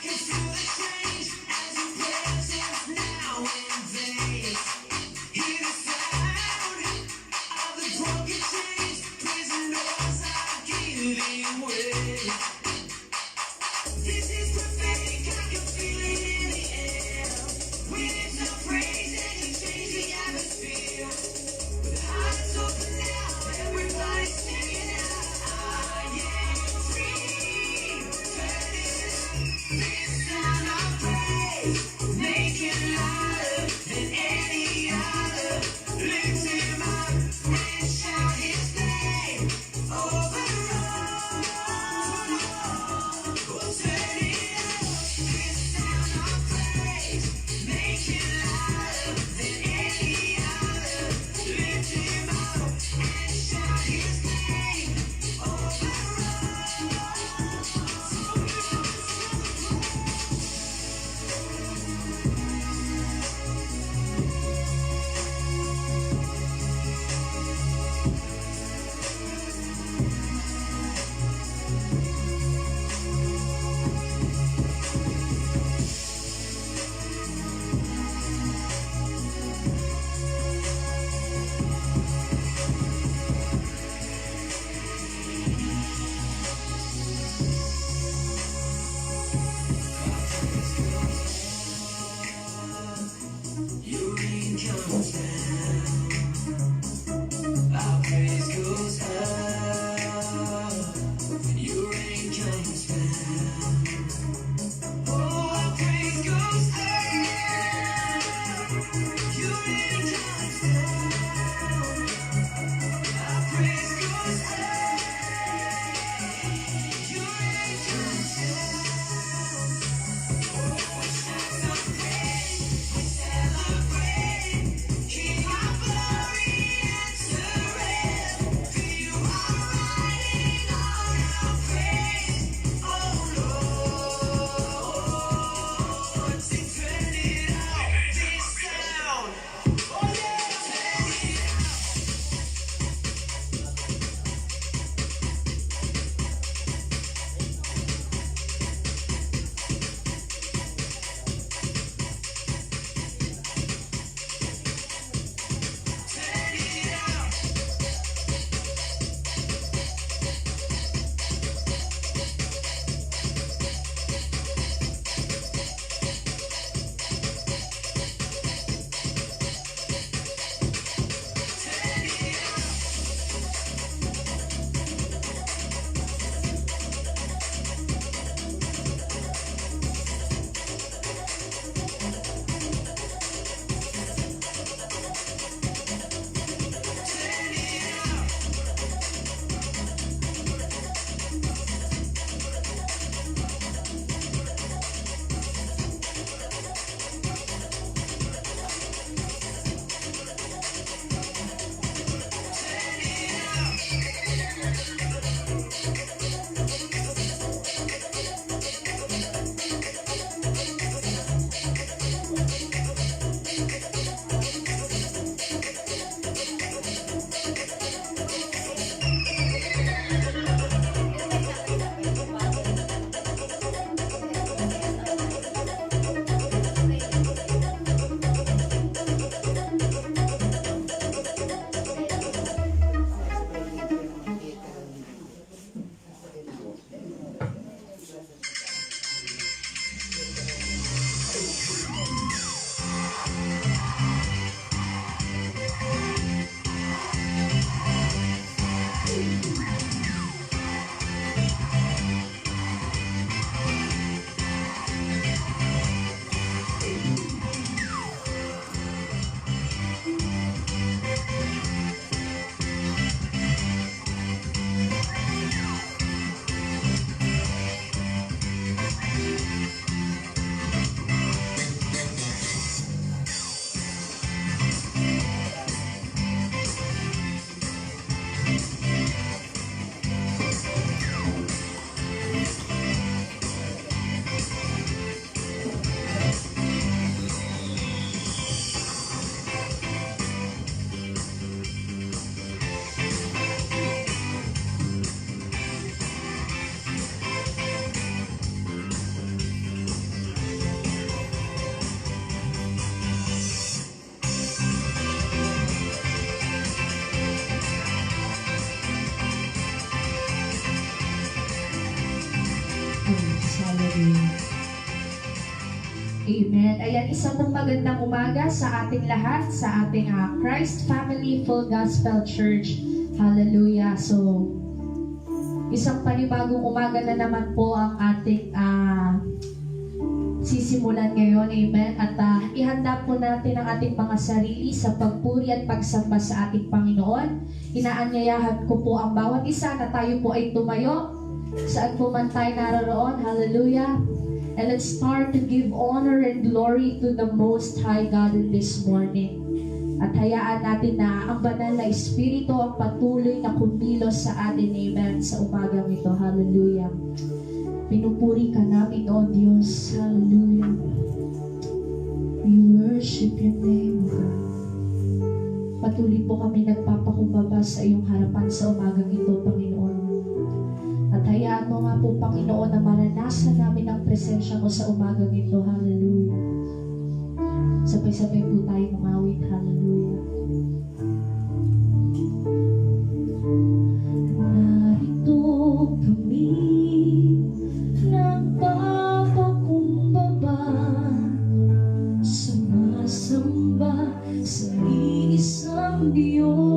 This Hallelujah. Amen. Ayan, isang pong magandang umaga sa ating lahat, sa ating Christ Family Full Gospel Church. Hallelujah. So, isang panibagong umaga na naman po ang ating sisimulan ngayon. Amen. At ihanda po natin ang ating mga sarili sa pagpuri at pagsamba sa ating Panginoon. Inaanyayahan ko po ang bawat isa na tayo po ay tumayo saan po man tayo naroroon. Hallelujah. And let's start to give honor and glory to the Most High God in this morning. At hayaan natin na ang banal na Espiritu ang patuloy na kumilos sa atin. Amen. Sa umagang ito. Hallelujah. Pinupuri ka namin, O Diyos. Hallelujah. We worship your name, God. Patuloy po kami nagpapakumbaba sa iyong harapan sa umagang ito, Panginoon. At hayaan mo nga po, Panginoon, na maranasan namin ang presensya mo sa umagang ito. Hallelujah. Sabay-sabay po tayo mangawit. Hallelujah. Narito kami, nagpapakumbaba, sumasamba sa iisang Diyos.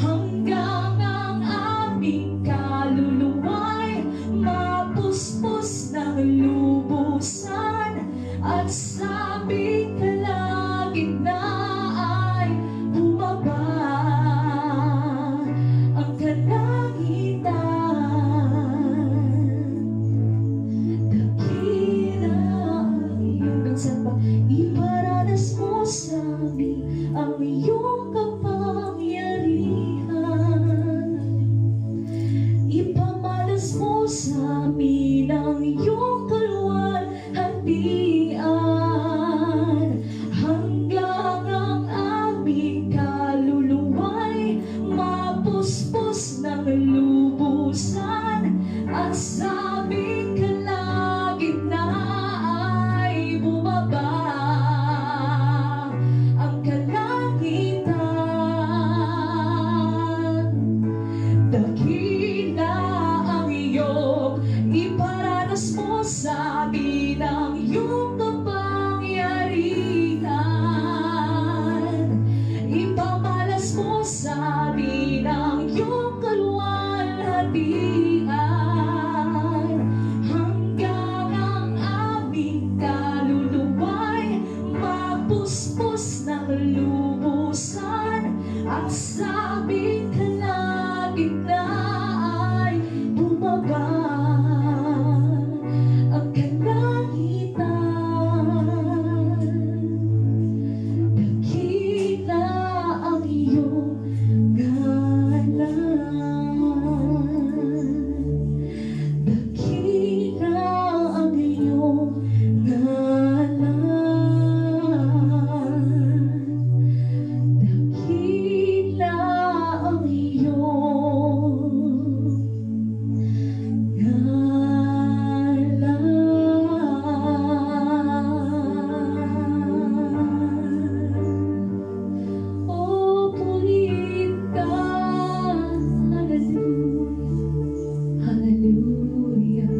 Hanggang ang ng iyong kaluwalhatian hanggang ang aming kaluluwa'y mapuspos ng lubusan. Ang sabing kalagitnaan ay bumaba ang kalangitan. Dakila ang iyong ngalan. Dakila ang iyong ngalan. Dakila ang iyong ngalan. O pulit ka, hallelujah, hallelujah.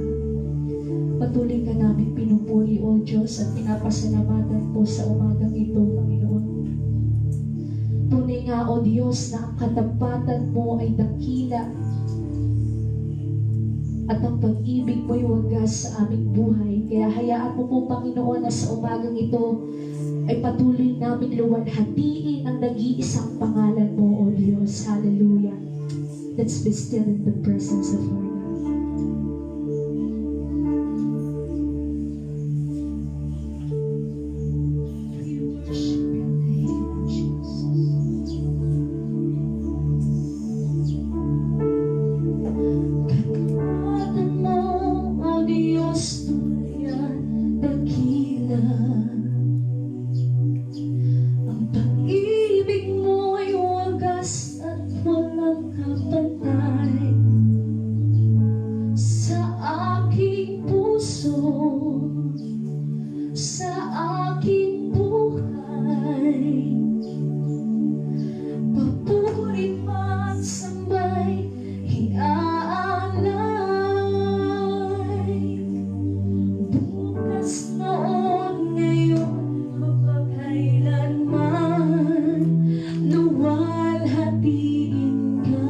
Patuloy ka namin pinupuri, O Diyos, at pinapasalamatan po sa umagang ito, Panginoon. Tunay nga, O Diyos, na ang katapatan mo ay dakila at ang pag-ibig mo'y wagas sa aming buhay. Kaya hayaan mo po, Panginoon, na sa umagang ito ay patuloy namin luwalhatiin ang nag-iisang pangalan mo, O Diyos. Hallelujah. Let's be still in the presence of our God. We worship your name, Jesus. Katapatan mo, O Diyos, tulayan, dakila. Ang pag-ibig mo ay wagas at walang kapantay sa aking puso, sa aking buhay. Papuri man sambay, iaalay. Bukas, noon, ngayon, mapagkailanman, luwalhatiin ka.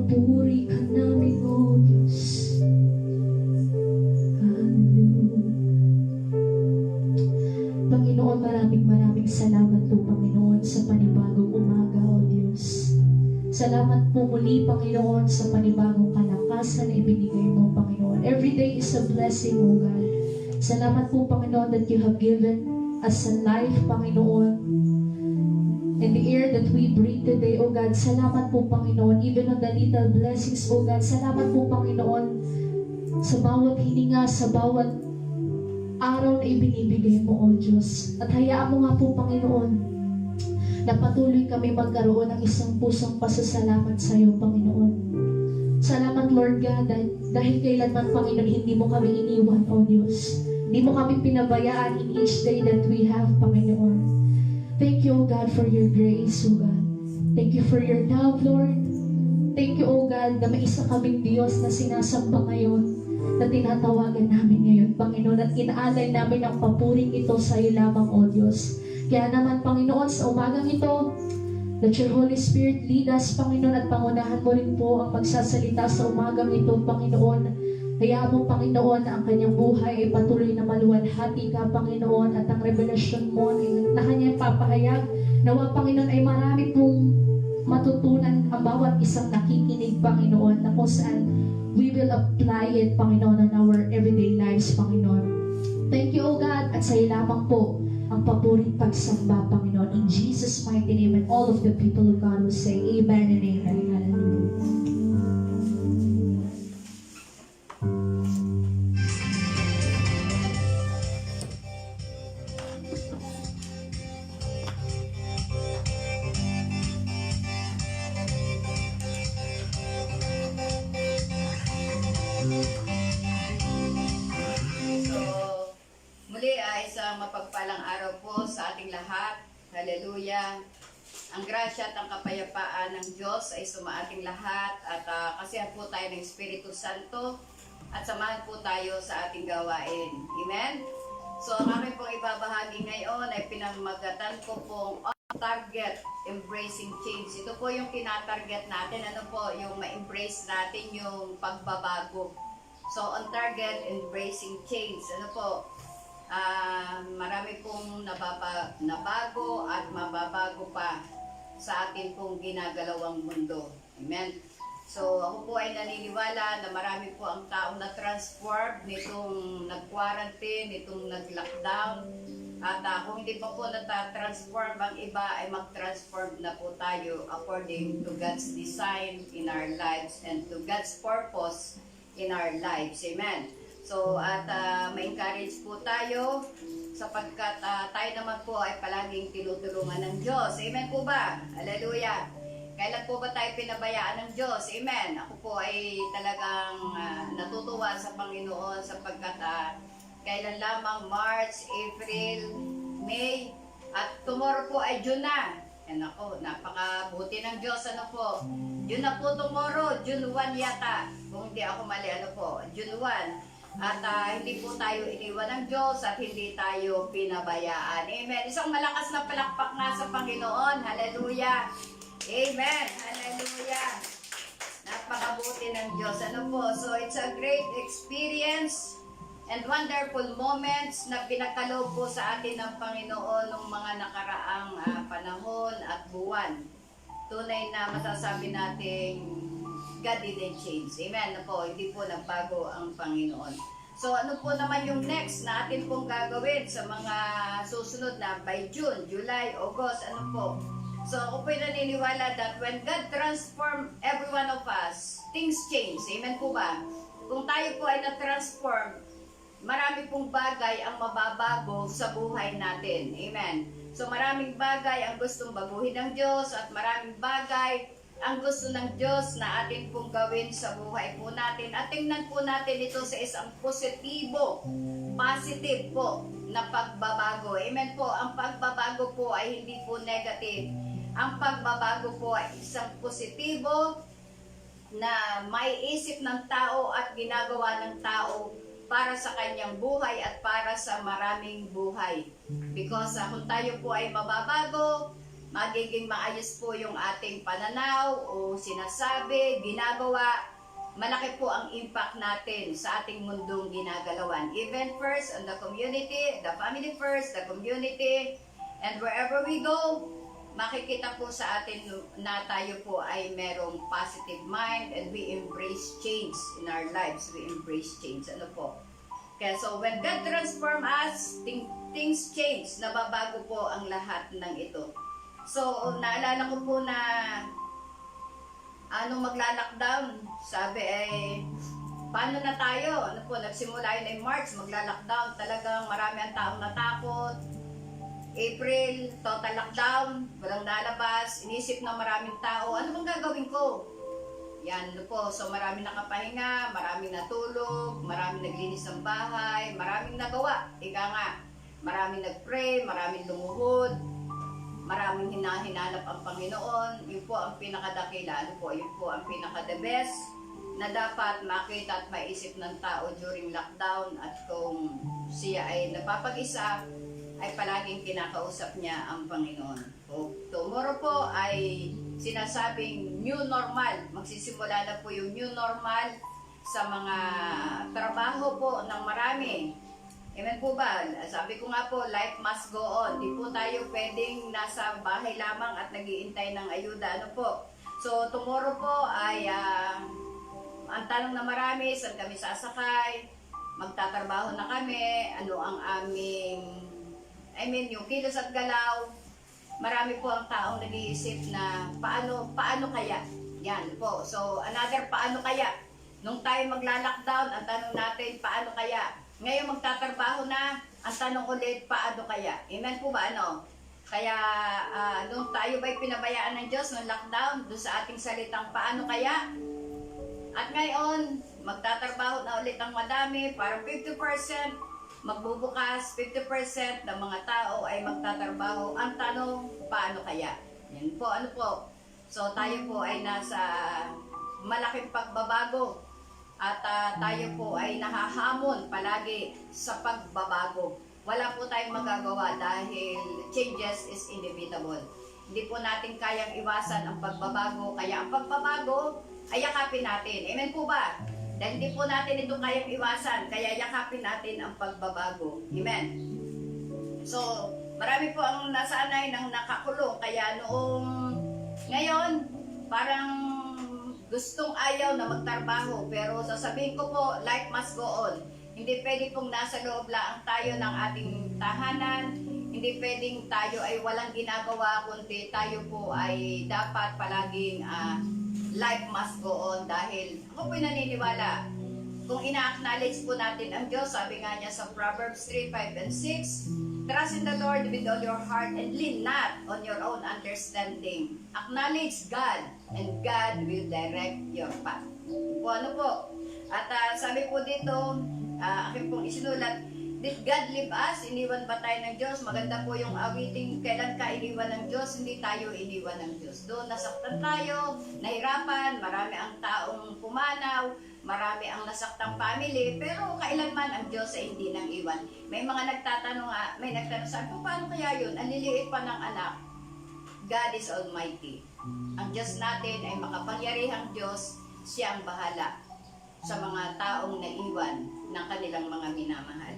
Papuri ka namin, O Diyos. Hallelujah. Panginoon, maraming salamat po, Panginoon, sa panibagong umaga, O Diyos. Salamat po muli, Panginoon, sa panibagong kalakasan na ibinigay mo, Panginoon. Every day is a blessing, O God. Salamat po, Panginoon, that you have given us a life, Panginoon. And the air that we breathe today, O God, salamat po, Panginoon, even on the little blessings, O God. Salamat po, Panginoon, sa bawat hininga, sa bawat araw na ibinibigay mo, O Diyos. At hayaan mo nga po, Panginoon, na patuloy kami magkaroon ng isang pusong pasasalamat sa iyo, Panginoon. Salamat, Lord God, dahil kailanman, Panginoon, hindi mo kami iniwan, O Diyos. Hindi mo kami pinabayaan in each day that we have, Panginoon. Thank you, O God, for your grace, O God. Thank you for your love, Lord. Thank you, O God, na may isa kaming Diyos na sinasamba ngayon, na tinatawagan namin ngayon, Panginoon, at inaalay namin ang papuring ito sa iyo lamang, O Diyos. Kaya naman, Panginoon, sa umagang ito, let your Holy Spirit lead us, Panginoon, at pangunahan mo rin po ang magsasalita sa umagang ito, Panginoon. Kaya mo, Panginoon, ang kanyang buhay ay patuloy na maluwalhati ka, Panginoon, at ang revelasyon mo na kanyang papahayag. Nawa, Panginoon, ay marami pong matutunan ang bawat isang nakikinig, Panginoon, na kung saan we will apply it, Panginoon, on our everyday lives, Panginoon. Thank you, O God, at sa iyo lamang po ang papuring pagsamba, Panginoon. In Jesus' mighty name, and all of the people of God will say, Amen and Amen. Hallelujah. Mapagpalang araw po sa ating lahat. Hallelujah. Ang grasya at ang kapayapaan ng Diyos ay sumaating lahat at kasihan po tayo ng Espiritu Santo at samahan po tayo sa ating gawain. Amen? So, ang aming pong ibabahagi ngayon ay pinamagatan ko pong target embracing change. Ito po yung tinatarget natin. Ano po? Yung ma-embrace natin yung pagbabago. So, on target embracing change. Ano po? Marami pong nabago at mababago pa sa atin pong ginagalawang mundo. Amen. So ako po ay naniniwala na marami po ang taong na-transform nitong nag-quarantine, nitong nag-lockdown. At kung hindi pa po nata-transform ang iba, ay mag-transform na po tayo according to God's design in our lives and to God's purpose in our lives. Amen. So, at ma-encourage po tayo sapagkat tayo naman po ay palaging tinutulungan ng Diyos. Amen po ba? Hallelujah! Kailan po ba tayo pinabayaan ng Diyos? Amen! Ako po ay talagang natutuwa sa Panginoon sapagkat kailan lamang March, April, May, at tomorrow po ay June na. Yan ako, napakabuti ng Diyos. Ano po? June na po tomorrow, June 1 yata. Kung hindi ako mali, ano po? June 1. At hindi po tayo iniwan ng Diyos at hindi tayo pinabayaan. Amen. Isang malakas na palakpak nga sa Panginoon. Hallelujah. Amen. Hallelujah. Napakabuti ng Diyos. Ano po? So it's a great experience and wonderful moments na pinakalob po sa atin ng Panginoon ng mga nakaraang panahon at buwan. Tunay na masasabi natin God didn't change. Amen. Ano po, hindi po nagbago ang Panginoon. So, ano po naman yung next na atin pong gagawin sa mga susunod na by June, July, August, ano po? So, ako po'y naniniwala that when God transform every one of us, things change. Amen po ba? Kung tayo po ay na-transform, marami pong bagay ang mababago sa buhay natin. Amen. So, maraming bagay ang gustong baguhin ng Diyos at maraming bagay ang gusto ng Diyos na atin pong gawin sa buhay po natin. At tingnan po natin ito sa isang positibo, positive po na pagbabago. Amen po. Ang pagbabago po ay hindi po negative. Ang pagbabago po ay isang positibo na may isip ng tao at ginagawa ng tao para sa kanyang buhay at para sa maraming buhay. Because kung tayo po ay mababago, magiging maayos po yung ating pananaw o sinasabi, ginagawa, malaki po ang impact natin sa ating mundong ginagalawan. Even first on the community, the family first, the community, and wherever we go, makikita po sa atin na tayo po ay merong positive mind and we embrace change in our lives. We embrace change. Ano po? Kaya so when God transform us, things change. Nababago po ang lahat ng ito. So naalala ko po na anong magla-lockdown, sabi ay paano na tayo? Ano po, nagsimula yun ay March, magla-lockdown. Talagang marami ang taong natakot. April, total lockdown, walang lalabas, inisip ng maraming tao, ano bang gagawin ko? Yan, ano po, so maraming nakapahinga, maraming natulog, maraming naglinis ng bahay, maraming nagawa, ika nga, maraming nagpray, maraming lumuhod, maraming hinahanap ang Panginoon, yun po ang pinakadakila, ano po, yun po ang pinaka-the best na dapat makita at maisip ng tao during lockdown at kung siya ay napapag-isa, ay palaging kinakausap niya ang Panginoon. O, tomorrow po ay sinasabing new normal. Magsisimula na po yung new normal sa mga trabaho po ng marami. Amen po ba? Sabi ko nga po, life must go on. Di po tayo pwedeng nasa bahay lamang at nag-iintay ng ayuda. Ano po? So, tomorrow po ay ang tanong na marami, saan kami sasakay? Magtatrabaho na kami? Ano ang aming yung kilos at galaw, marami po ang taong nag-iisip na paano kaya? Yan po. So, another paano kaya? Nung tayo magla-lockdown, ang tanong natin, paano kaya? Ngayon magtatrabaho na, ang tanong ulit, paano kaya? Amen po ba? Ano? Kaya, nung tayo ba'y pinabayaan ng Diyos nung lockdown, doon sa ating salitang paano kaya? At ngayon, magtatrabaho na ulit ang madami, parang 50%, magbubukas, 50% ng mga tao ay magtatrabaho. Ang tanong, paano kaya? Yan po, ano po? So, tayo po ay nasa malaking pagbabago at tayo po ay nahahamon palagi sa pagbabago. Wala po tayong magagawa dahil changes is inevitable. Hindi po natin kayang iwasan ang pagbabago, kaya ang pagbabago ay yakapin natin. Amen po ba? Dahil hindi po natin ito kayang iwasan, kaya yakapin natin ang pagbabago. Amen. So, marami po ang nasanay ng nakakulong, kaya noong ngayon, parang gustong ayaw na magtrabaho, pero sasabihin ko po, life must go on. Hindi pwede pong nasa loob lang tayo ng ating tahanan, hindi pwedeng tayo ay walang ginagawa, kundi tayo po ay dapat palaging life must go on dahil ako po'y naniniwala kung ina-acknowledge po natin ang Diyos, sabi nga niya sa Proverbs 3, 5, and 6, trust in the Lord with all your heart and lean not on your own understanding. Acknowledge God and God will direct your path. Po, ano po? At sabi po dito, akin pong isinulat, did God leave us? Iniwan ba tayo ng Diyos? Maganda po yung awiting, kailan ka iniwan ng Diyos? Hindi tayo iniwan ng Diyos. Doon nasaktan tayo, nahirapan, marami ang taong pumanaw, marami ang nasaktang family, pero kailanman ang Diyos ay hindi nang iwan. May mga nagtatanong, may nagtanong sa akin, paano kaya yun? Ang liliit pa ng anak. God is Almighty. Ang Diyos natin ay makapangyarihang Diyos, siya ang bahala sa mga taong naiwan ng kanilang mga minamahal.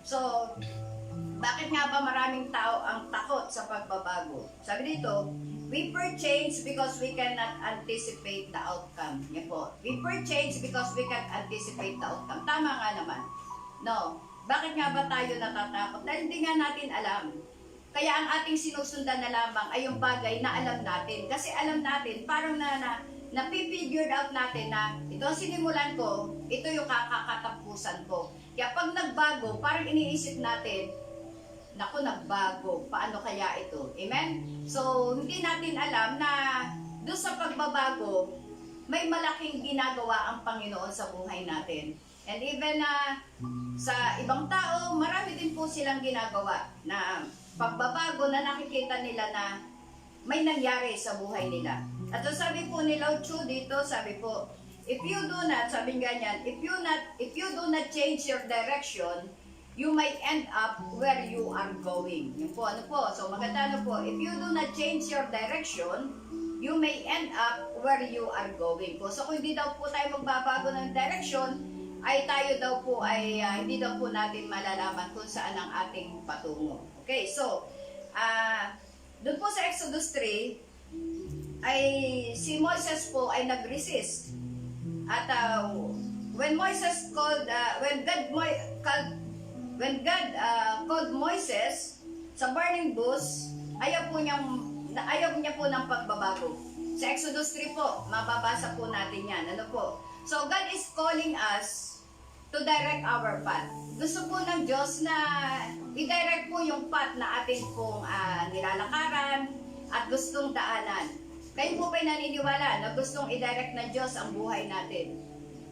So, bakit nga ba maraming tao ang takot sa pagbabago? Sabi dito, we fear change because we cannot anticipate the outcome. Yan po. We fear change because we can't anticipate the outcome. Tama nga naman. No. Bakit nga ba tayo natatakot? Dahil hindi nga natin alam. Kaya ang ating sinusundan na lamang ay yung bagay na alam natin. Kasi alam natin, parang napipigured out natin na ito ang sinimulan ko, ito yung kakatapusan ko. Kaya pag nagbago, parang iniisip natin, naku, nagbago, paano kaya ito? Amen? So, hindi natin alam na doon sa pagbabago, may malaking ginagawa ang Panginoon sa buhay natin. And even sa ibang tao, marami din po silang ginagawa na pagbabago na nakikita nila na may nangyari sa buhay nila. At so sabi po ni Lao Tzu dito, sabi po, if you do not, sabi ganyan, if you do not change your direction, you might end up where you are going. Yun po, ano po? So maganda ano po, if you do not change your direction, you may end up where you are going po. So kung hindi daw po tayo magbabago ng direction, ay tayo daw po ay hindi daw po natin malalaman kung saan ang ating patungo. Okay, so doon po sa Exodus 3, ay si Moises po ay nag-resist. At when Moses called, when God called Moses sa burning bush, ayaw niya po ng pagbabago. Sa Exodus 3 po, mababasa po natin yan. Ano po? So God is calling us to direct our path. Gusto po ng Diyos na i-direct po yung path na ating pong nilalakaran at gustong daanan. Kayo po ba'y naniniwala na gustong i-direct ng Diyos ang buhay natin?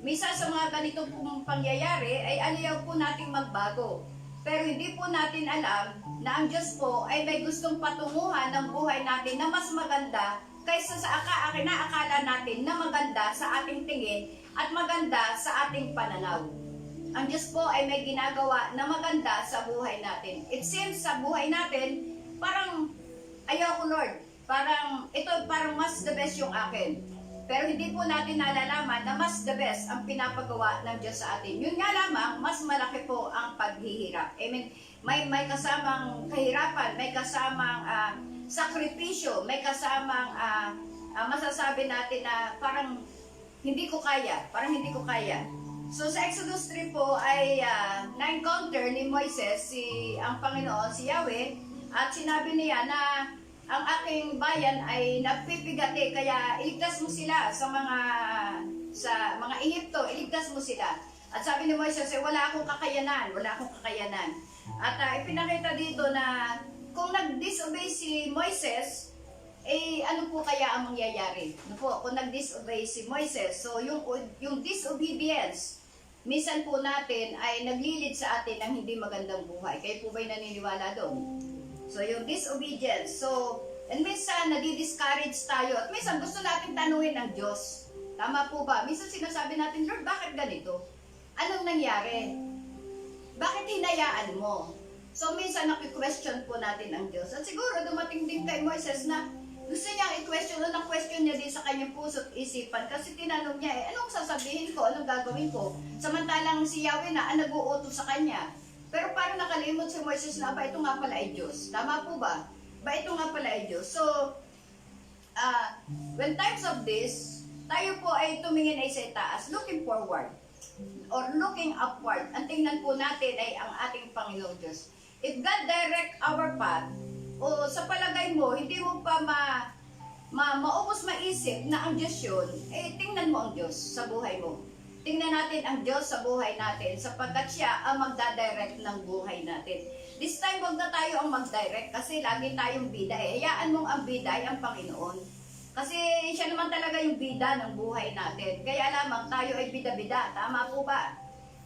Misa sa mga ganito pong pangyayari ay ayaw po nating magbago. Pero hindi po natin alam na ang Diyos po ay may gustong patunguhan ng buhay natin na mas maganda kaysa sa akala natin na maganda sa ating tingin at maganda sa ating pananaw. Ang Diyos po ay may ginagawa na maganda sa buhay natin. It seems sa buhay natin, parang ayaw ko Lord, parang mas the best yung akin. Pero hindi po natin nalalaman na mas the best ang pinapagawa ng Diyos sa atin. Yun nga lamang, mas malaki po ang paghihirap. Amen. May kasamang kahirapan, may kasamang sakripisyo, may kasamang masasabi natin na parang hindi ko kaya, So sa Exodus 3 po ay na-encounter ni Moises ang Panginoon, si Yahweh, at sinabi niya na ang aking bayan ay nagpipigati, kaya iligtas mo sila sa mga Ehipto, iligtas mo sila. At sabi ni Moises, wala akong kakayanan. At ipinakita dito na kung nag-disobey si Moises, ano po kaya ang mangyayari? Ano po, kung nag-disobey si Moises, so yung disobedience, minsan po natin ay naglilid sa atin ng hindi magandang buhay. Kayo po ba'y naniniwala doon? So, yung disobedience. So, and minsan, nadi-discourage tayo. At minsan, gusto natin tanungin ng Diyos. Tama po ba? Minsan sinasabi natin, Lord, bakit ganito? Anong nangyari? Bakit hinayaan mo? So, minsan, naki-question po natin ang Diyos. At siguro, dumating din kay Moises na gusto niya i-question, question niya din sa kanyang puso at isipan. Kasi tinanong niya, anong sasabihin ko? Anong gagawin ko? Samantalang si Yahweh na ang nag-uutos sa kanya. Pero parang nakalimot si Moises na, ito nga pala ay Diyos. Tama po ba? Ito nga pala ay Diyos. So, when times of this, tayo po ay tumingin ay sa itaas, looking forward, or looking upward. Ang tingnan po natin ay ang ating Panginoong Diyos. If God direct our path, o sa palagay mo, hindi mo pa maubos maisip na ang Diyos yun, tingnan mo ang Diyos sa buhay mo. Tingnan natin ang Diyos sa buhay natin sapagkat siya ang magdadirect ng buhay natin. This time, wag na tayo ang magdirect kasi lagi tayong bida. Hayaan mong ang bida ay ang Panginoon. Kasi siya naman talaga yung bida ng buhay natin. Kaya lamang tayo ay bida-bida. Tama po ba?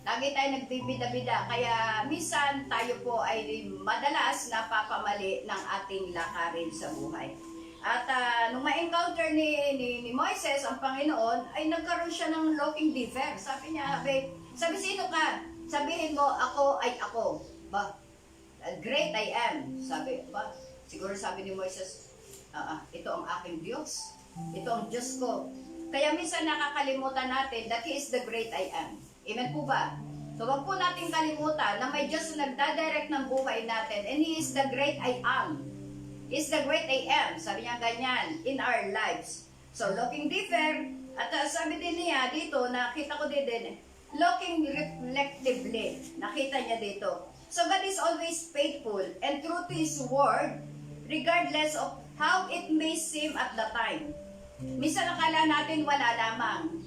Lagi tayo nagbibida-bida. Kaya minsan tayo po ay madalas napapamali ng ating lakarin sa buhay. At nung ma-encounter ni Moises ang Panginoon, ay nagkaroon siya ng looking differ. Sabi niya, sabi sino ka? Sabihin mo, ako ay ako. Ba, great I am. Sabi, ba, siguro sabi ni Moises, ito ang aking Diyos. Ito ang Diyos ko. Kaya minsan nakakalimutan natin that He is the great I am. Amen po ba? So wag po natin kalimutan na may Diyos na nagdadirect ng buhay natin and He is the great I am. Is the great I am. Sabi niya ganyan, in our lives. So, looking differ, at sabi din niya dito, nakita ko din, looking reflectively. Nakita niya dito. So, God is always faithful and true to His word, regardless of how it may seem at the time. Minsan akala natin wala lamang.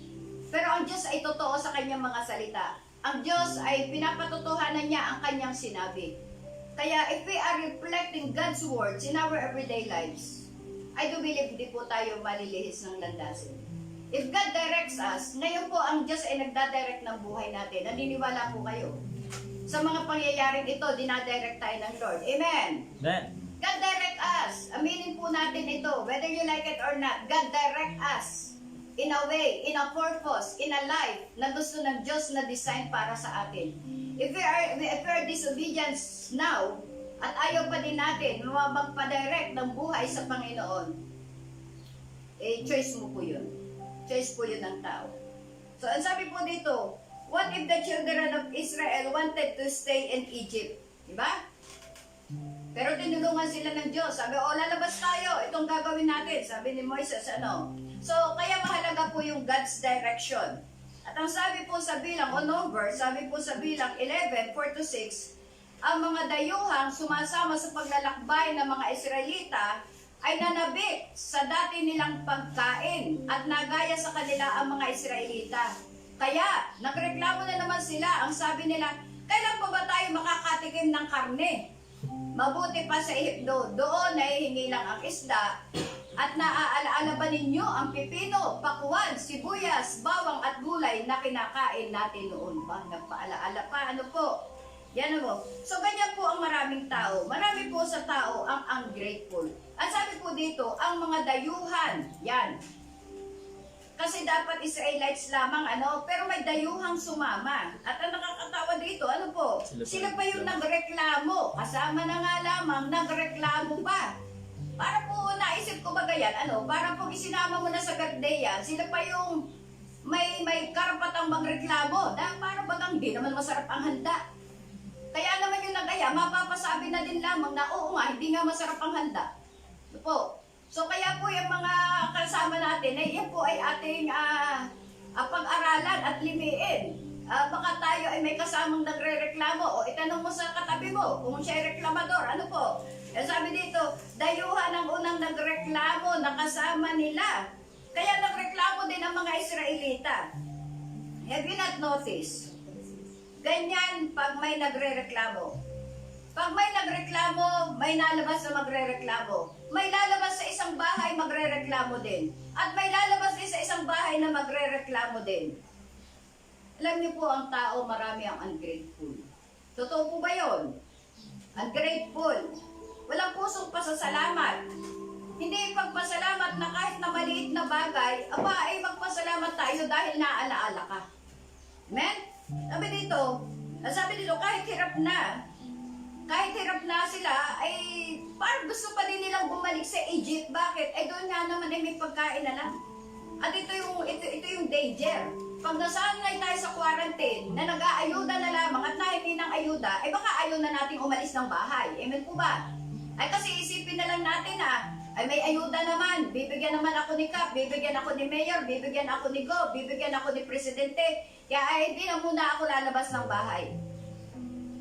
Pero ang Diyos ay totoo sa kanyang mga salita. Ang Diyos ay pinapatotohanan niya ang kanyang sinabi. Kaya if we are reflecting God's words in our everyday lives, I do believe hindi po tayo malilihis ng landasin. If God directs us, ngayon po ang Diyos ay nagdadirect ng buhay natin. Naniniwala po kayo. Sa mga pangyayaring ito, dinadirect tayo ng Lord. Amen? Amen. God direct us. Aminin po natin ito. Whether you like it or not, God direct us in a way, in a purpose, in a life na gusto ng Diyos na design para sa atin. If we are disobedient now, at ayaw pa din natin magpa-direct ng buhay sa Panginoon, choice mo po yun. Choice po yun ng tao. So, ang sabi po dito, what if the children of Israel wanted to stay in Egypt? Diba? Pero tinulungan sila ng Diyos. Sabi, lalabas tayo. Itong gagawin natin. Sabi ni Moises, ano? So, kaya mahalaga po yung God's direction. At ang sabi po sa bilang, Numbers, sabi po sa bilang 11:4-6, ang mga dayuhang sumasama sa paglalakbay ng mga Israelita ay nanabik sa dati nilang pagkain at nagaya sa kanila ang mga Israelita. Kaya, nagreklamo na naman sila. Ang sabi nila, kailan pa ba tayo makakatikim ng karne? Mabuti pa sa Ehipto, doon nahihingi lang ang isda at naaalaala ba ninyo ang pipino, pakuwan, sibuyas, bawang at gulay na kinakain natin noon ba? Nagpaalaala pa, ano po? Yan po. So ganyan po ang maraming tao. Marami po sa tao ang ungrateful. At sabi po dito, ang mga dayuhan, yan. Kasi dapat Israelites lamang, pero may dayuhang sumama. At ang nakakatawa dito, ano po? Sila pa yung nagreklamo. Kasama na nga lamang, nagreklamo pa. Para po, naisip ko ba ganyan, para po isinama mo na sa Gardea, sila pa yung may karapatang magreklamo. Na para bagang di naman masarap ang handa. Kaya naman yung nagaya, mapapasabi na din lamang na oo nga, hindi nga masarap ang handa. Ano po? So kaya po yung mga kasama natin, yan po ay ating pag-aralan at limiin. Baka tayo ay may kasamang nagre-reklamo. O itanong mo sa katabi mo kung siya ay reklamador. Ano po? Sabi dito, dayuhan ang unang nagreklamo na kasama nila. Kaya nagreklamo din ang mga Israelita. Have you not noticed? Ganyan pag may nagre-reklamo. Pag may nagreklamo, may nalabas na magre-reklamo. May lalabas sa isang bahay, magre-reklamo din. At may lalabas din sa isang bahay na magre-reklamo din. Alam niyo po, ang tao, marami ang ungrateful. Totoo po ba yun? Ungrateful. Walang pusong pasasalamat. Hindi pagpasalamat na kahit na maliit na bagay, ay magpasalamat tayo dahil naalaala ka. Amen? Sabi dito, kahit hirap na sila, ay parang gusto pa din nilang bumalik sa Egypt. Bakit? Doon nga naman ay may pagkain na lang. At ito yung danger. Pag nasanay tayo sa quarantine, na nag-aayuda na lamang at nahingi ng ayuda, baka ayaw na nating umalis ng bahay. Amen po ba? Kasi isipin na lang natin may ayuda naman. Bibigyan naman ako ni Kap, bibigyan ako ni Mayor, bibigyan ako ni Go, bibigyan ako ni Presidente. Kaya hindi na muna ako lalabas ng bahay.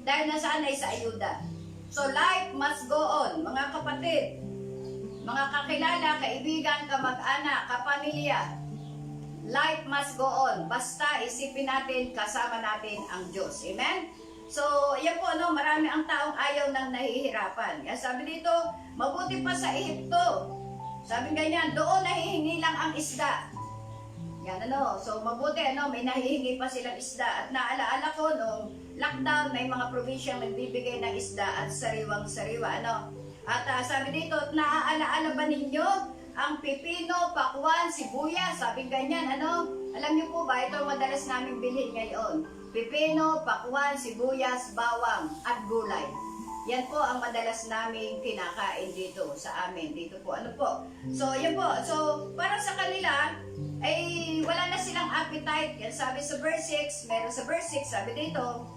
Dahil nasanay sa ayuda. So life must go on, mga kapatid, mga kakilala, kaibigan, kamag-anak, kapamilya. Life must go on. Basta isipin natin, kasama natin ang Diyos. Amen? So, yan po, marami ang taong ayaw nang nahihirapan. Kaya sabi dito, mabuti pa sa Ehipto. Sabi ganyan, doon nahihingi lang ang isda. Yan so mabuti may nahihingi pa silang isda. At naalaala ko nung lockdown, may mga probinsyang nagbibigay ng isda at sariwang-sariwa. At sabi dito, naaalaala ba ninyo ang pipino, pakwan, sibuyas? Sabi ganyan, alam niyo po ba, ito madalas namin bilhin ngayon. Pipino, pakwan, sibuyas, bawang, at gulay. Yan po ang madalas namin kinakain dito sa amin. Dito po, So, yan po. So, para sa kanila, ay wala na silang appetite. Yan sabi sa verse 6, meron sa verse 6, sabi dito,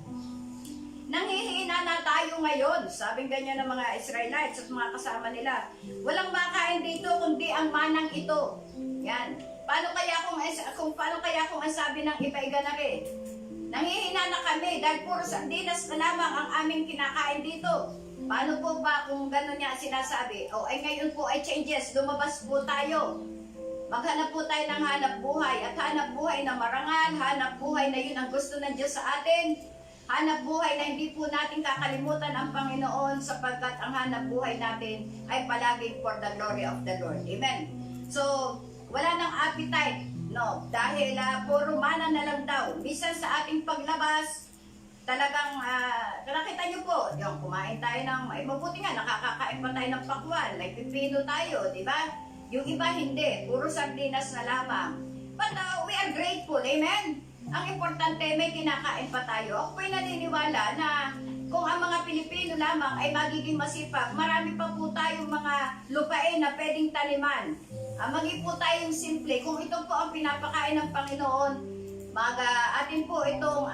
nanghihina na tayo ngayon. Sabi ganyan ng mga Israelites at mga kasama nila. Walang makain dito kundi ang manang ito. Yan. Paano kaya kung ang sabi ng iba ay ganari? Nanghihina na kami dahil puro sardinas na lamang ang aming kinakain dito. Paano po ba kung gano'n niya sinasabi? Ngayon po ay changes, lumabas po tayo. Maghanap po tayo ng hanap buhay. At hanap buhay na marangal, hanap buhay na yun ang gusto ng Diyos sa atin. Hanap buhay na hindi po natin kakalimutan ang Panginoon sapagkat ang hanap buhay natin ay palaging for the glory of the Lord. Amen. So, wala nang appetite. Dahil puro mana na lang daw. Bisan sa ating paglabas, talagang, nakita nyo po, yung kumain tayo ng, mabuti nga, nakakakain pa tayo ng pakwan, may pipino tayo, di ba? Yung iba hindi, puro sardinas na lamang. But we are grateful, amen? ang importante may kinakain pa tayo. Ako po'y naniniwala na kung ang mga Pilipino lamang ay magiging masipag, marami pa po tayong mga lupain na pwedeng taniman. Maging po tayong simple. Kung ito po ang pinapakain ng Panginoon, atin po itong,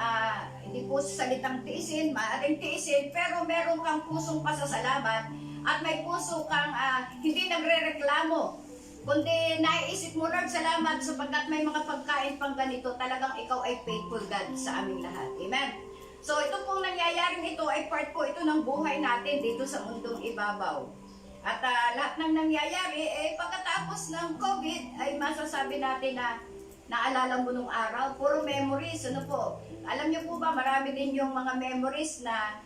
hindi po sa salitang tiisin, maaaring tiisin, pero meron kang pusong pasasalamat at may puso kang hindi nagre-reklamo. Kundi naiisip mo, Lord, salamat sapagkat may mga pagkain pang ganito, talagang ikaw ay faithful God sa aming lahat. Amen. So ito pong nangyayaring ito ay part po ito ng buhay natin dito sa mundong ibabaw. At lahat ng nangyayari, pagkatapos ng COVID, ay masasabi natin na naalala mo nung araw, puro memories, ano po. Alam niyo po ba, marami din yung mga memories na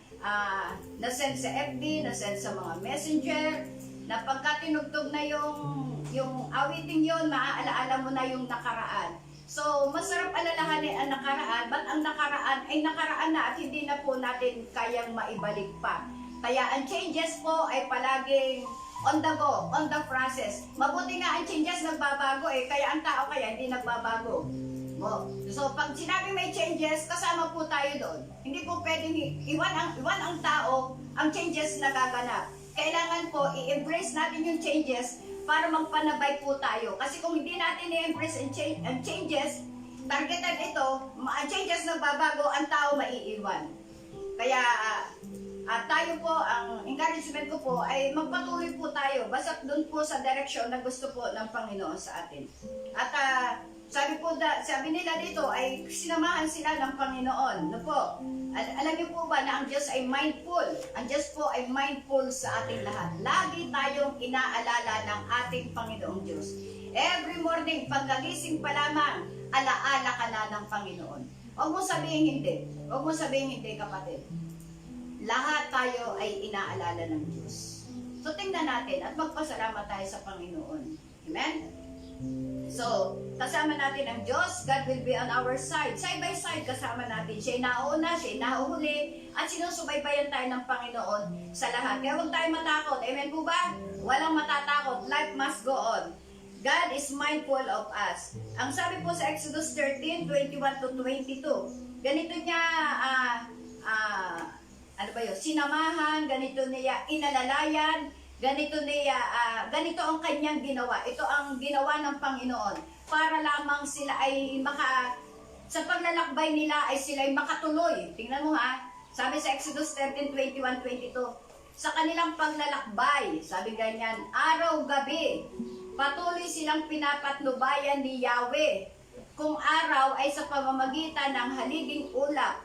na-send sa FB, na-send sa mga messenger, na pagka tinugtog na yung awiting yon, maaalaala mo na yung nakaraan. So, masarap alalahanin ang nakaraan, but ang nakaraan ay nakaraan na at hindi na po natin kayang maibalik pa. Kaya ang changes po ay palaging on the go, on the process. Mabuti nga ang changes nagbabago kaya ang tao kaya hindi nagbabago. So, pag sinabi may changes, kasama po tayo doon. Hindi po pwedeng iwan ang tao ang changes na gaganap. Kailangan po i-embrace natin yung changes para magpanabay po tayo. Kasi kung hindi natin i-embrace ang changes, targeted ito, ang changes nagbabago, ang tao maiiwan. Kaya tayo po, ang encouragement ko po ay magpatuloy po tayo basta doon po sa direction na gusto po ng Panginoon sa atin. At sabi nila dito ay sinamahan sila ng Panginoon. No po? Alam niyo po ba na ang Diyos ay mindful? Ang Diyos po ay mindful sa ating lahat. Lagi tayong inaalala ng ating Panginoong Diyos. Every morning, pagkagising pa lamang, alaala ka na ng Panginoon. Huwag mo sabihin hindi. Huwag mo sabihin hindi, kapatid. Lahat tayo ay inaalala ng Diyos. So tingnan natin at magpasalamat tayo sa Panginoon. Amen? So, kasama natin ang Diyos. God will be on our side. Side by side, kasama natin. Siya'y nauna, siya'y nahuhuli, at sinusubaybayan tayo ng Panginoon sa lahat. Kaya huwag tayo matakot. Amen po ba? Walang matatakot. Life must go on. God is mindful of us. Ang sabi po sa Exodus 13, 21-22, ganito niya, sinamahan, ganito niya inalalayan, ganito ang kanyang ginawa. Ito ang ginawa ng Panginoon para lamang sila ay sa paglalakbay nila ay sila ay makatuloy. Tingnan mo sabi sa Exodus 13, 21-22, sa kanilang paglalakbay, sabi ganyan, araw-gabi, patuloy silang pinapatnubayan ni Yahweh. Kung araw ay sa pamamagitan ng haliging ulap,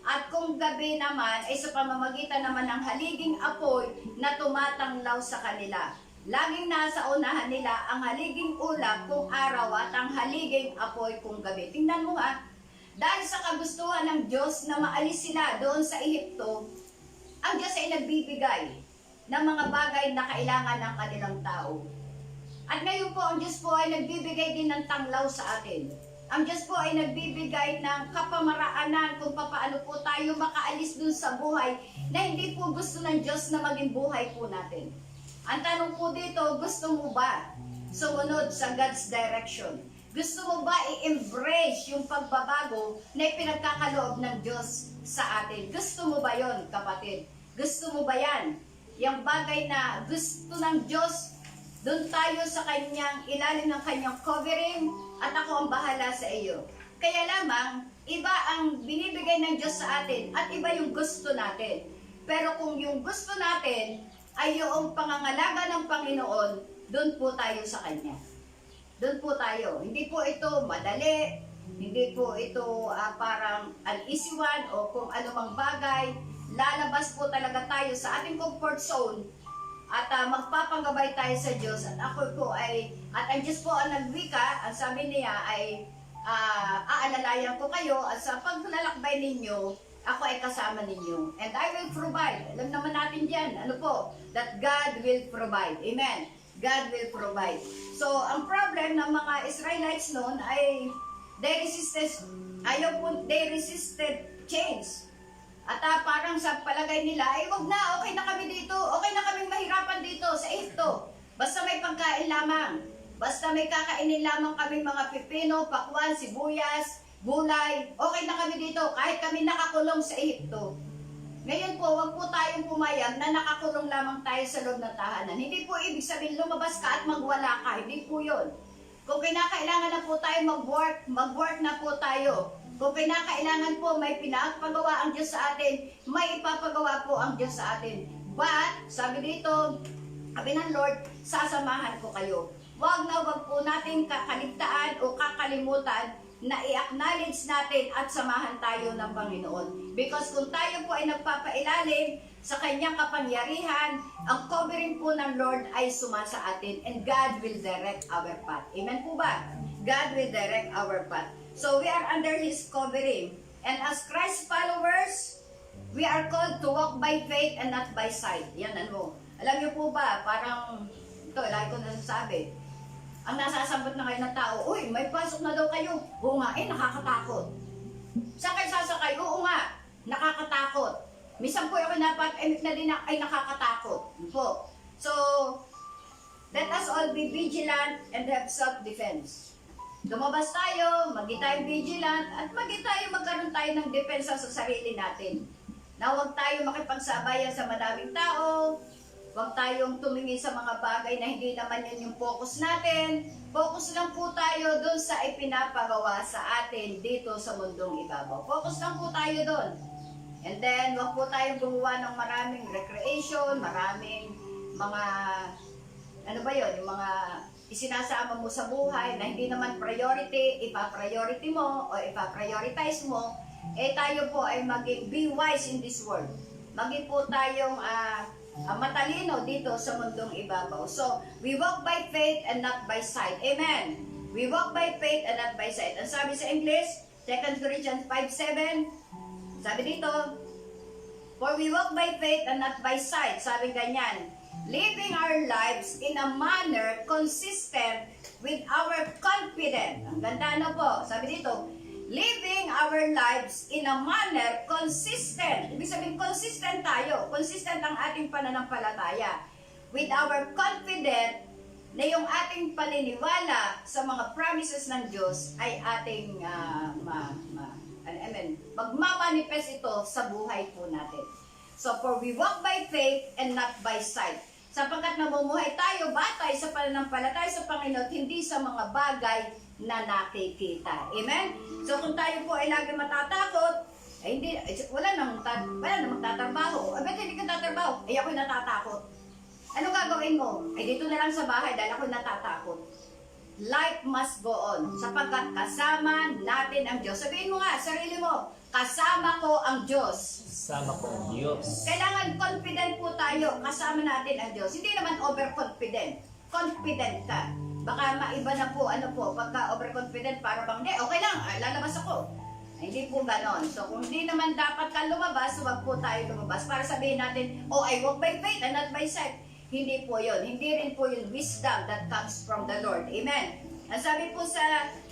at kung gabi naman ay sa pamamagitan naman ng haliging apoy na tumatanglaw sa kanila. Laging nasa unahan nila ang haliging ulap kung araw at ang haliging apoy kung gabi. Tingnan mo dahil sa kagustuhan ng Diyos na maalis sila doon sa Ehipto, ang Diyos ay nagbibigay ng mga bagay na kailangan ng kanilang tao. At ngayon po, ang Diyos po ay nagbibigay din ng tanglaw sa atin. Ang Diyos po ay nagbibigay ng kapamaraanan kung paano po tayo makaalis dun sa buhay na hindi po gusto ng Diyos na maging buhay po natin. Ang tanong po dito, gusto mo ba sumunod sa God's direction? Gusto mo ba i-embrace yung pagbabago na ipinagkakaloob ng Diyos sa atin? Gusto mo ba yon, kapatid? Gusto mo ba yan? Yung bagay na gusto ng Diyos, doon tayo sa kanyang ilalim ng kanyang covering at ako ang bahala sa iyo. Kaya lamang, iba ang binibigay ng Diyos sa atin at iba yung gusto natin. Pero kung yung gusto natin ay yung pangangalaga ng Panginoon, doon po tayo sa Kanya. Doon po tayo. Hindi po ito madali, hindi po ito parang an easy one o kung anumang bagay. Lalabas po talaga tayo sa ating comfort zone at magpapanggabay tayo sa Diyos. At ako po at ang Diyos po ang nagwika, ang sabi niya ay aalalayan ko kayo at sa paglalakbay ninyo, ako ay kasama ninyo. And I will provide. Alam naman natin dyan, that God will provide. Amen. God will provide. So, ang problem ng mga Israelites noon ay they resisted change. At parang sa palagay nila, wag na, okay na kami dito, okay na kaming mahirapan dito sa Ehipto. Basta may pagkain lamang, basta may kakainin lamang kami mga pipino, pakwan, sibuyas, gulay, okay na kami dito kahit kami nakakulong sa Ehipto. Ngayon po, wag po tayong pumayag na nakakulong lamang tayo sa loob ng tahanan. Hindi po ibig sabihin lumabas ka at magwala ka. Hindi po yun. Kung kinakailangan na po tayo mag-work na po tayo. Kung kinakailangan po may pinapagawa ang Diyos sa atin, may ipapagawa po ang Diyos sa atin. But, sabi dito, sabi ng Lord, sasamahan ko kayo. Wag na wag po natin kakaligtaan o kakalimutan na i-acknowledge natin at samahan tayo ng Panginoon. Because kung tayo po ay nagpapailalim sa kanyang kapangyarihan, ang covering po ng Lord ay sumasa atin and God will direct our path. Amen po ba? God will direct our path. So we are under His covering. And as Christ followers, we are called to walk by faith and not by sight. Yan ano. Alam niyo po ba, parang, ito, lagi ko nasasabi, ang nasasambot na kayo ng tao, uy, may pasok na daw kayo. Oo nga, nakakatakot. Saan kayo sasakay? Oo nga, nakakatakot. Minsan po ako napatimik na din ay nakakatakot. Po. So, let us all be vigilant and have self-defense. Lumabas tayo, maging tayo vigilant, at magkaroon tayo ng depensa sa sarili natin. Na huwag tayo makipagsabayan sa madaming tao, huwag tayong tumingin sa mga bagay na hindi naman yun yung focus natin. Focus lang po tayo doon sa ipinapagawa sa atin dito sa mundong ibabaw. Focus lang po tayo doon. And then, huwag po tayong gumawa ng maraming recreation, maraming mga, ano ba yun, yung mga isinasama mo sa buhay na hindi naman priority, ipa-priority mo o ipa-prioritize mo, tayo po ay maging be wise in this world. Maging po tayong matalino dito sa mundong ibabaw. So, we walk by faith and not by sight. Amen. We walk by faith and not by sight. Ang sabi sa English, 2 Corinthians 5:7, sabi dito, for we walk by faith and not by sight. Sabi ganyan, living our lives in a manner consistent with our confidence. Ang ganda na po. Sabi dito, living our lives in a manner consistent. Ibig sabihin, consistent tayo. Consistent ang ating pananampalataya. With our confidence na yung ating paniniwala sa mga promises ng Diyos ay ating magmamanifest ito sa buhay po natin. So, for we walk by faith and not by sight. Sapagkat namumuhay tayo batay sa pananampalataya sa Panginoon, hindi sa mga bagay na nakikita. Amen? So kung tayo po ay lagi matatakot, wala nang magtatrabaho. Ba't hindi ka tatrabaho? Ako'y natatakot. Ano gagawin mo? Dito na lang sa bahay dahil ako'y natatakot. Life must go on. Sapagkat kasama natin ang Diyos. Sabihin mo nga, sarili mo, kasama ko ang Diyos. Kasama ko ang Diyos. Kailangan confident po tayo, kasama natin ang Diyos. Hindi naman overconfident. Confident ka. Baka maiba na po, pagka overconfident, para bang, okay lang, lalabas ako. Hindi po ganon. So, kung hindi naman dapat ka lumabas, huwag po tayo lumabas. Para sabihin natin, I walk by faith and not by sight. Hindi po yun. Hindi rin po yun wisdom that comes from the Lord. Amen. Ang sabi po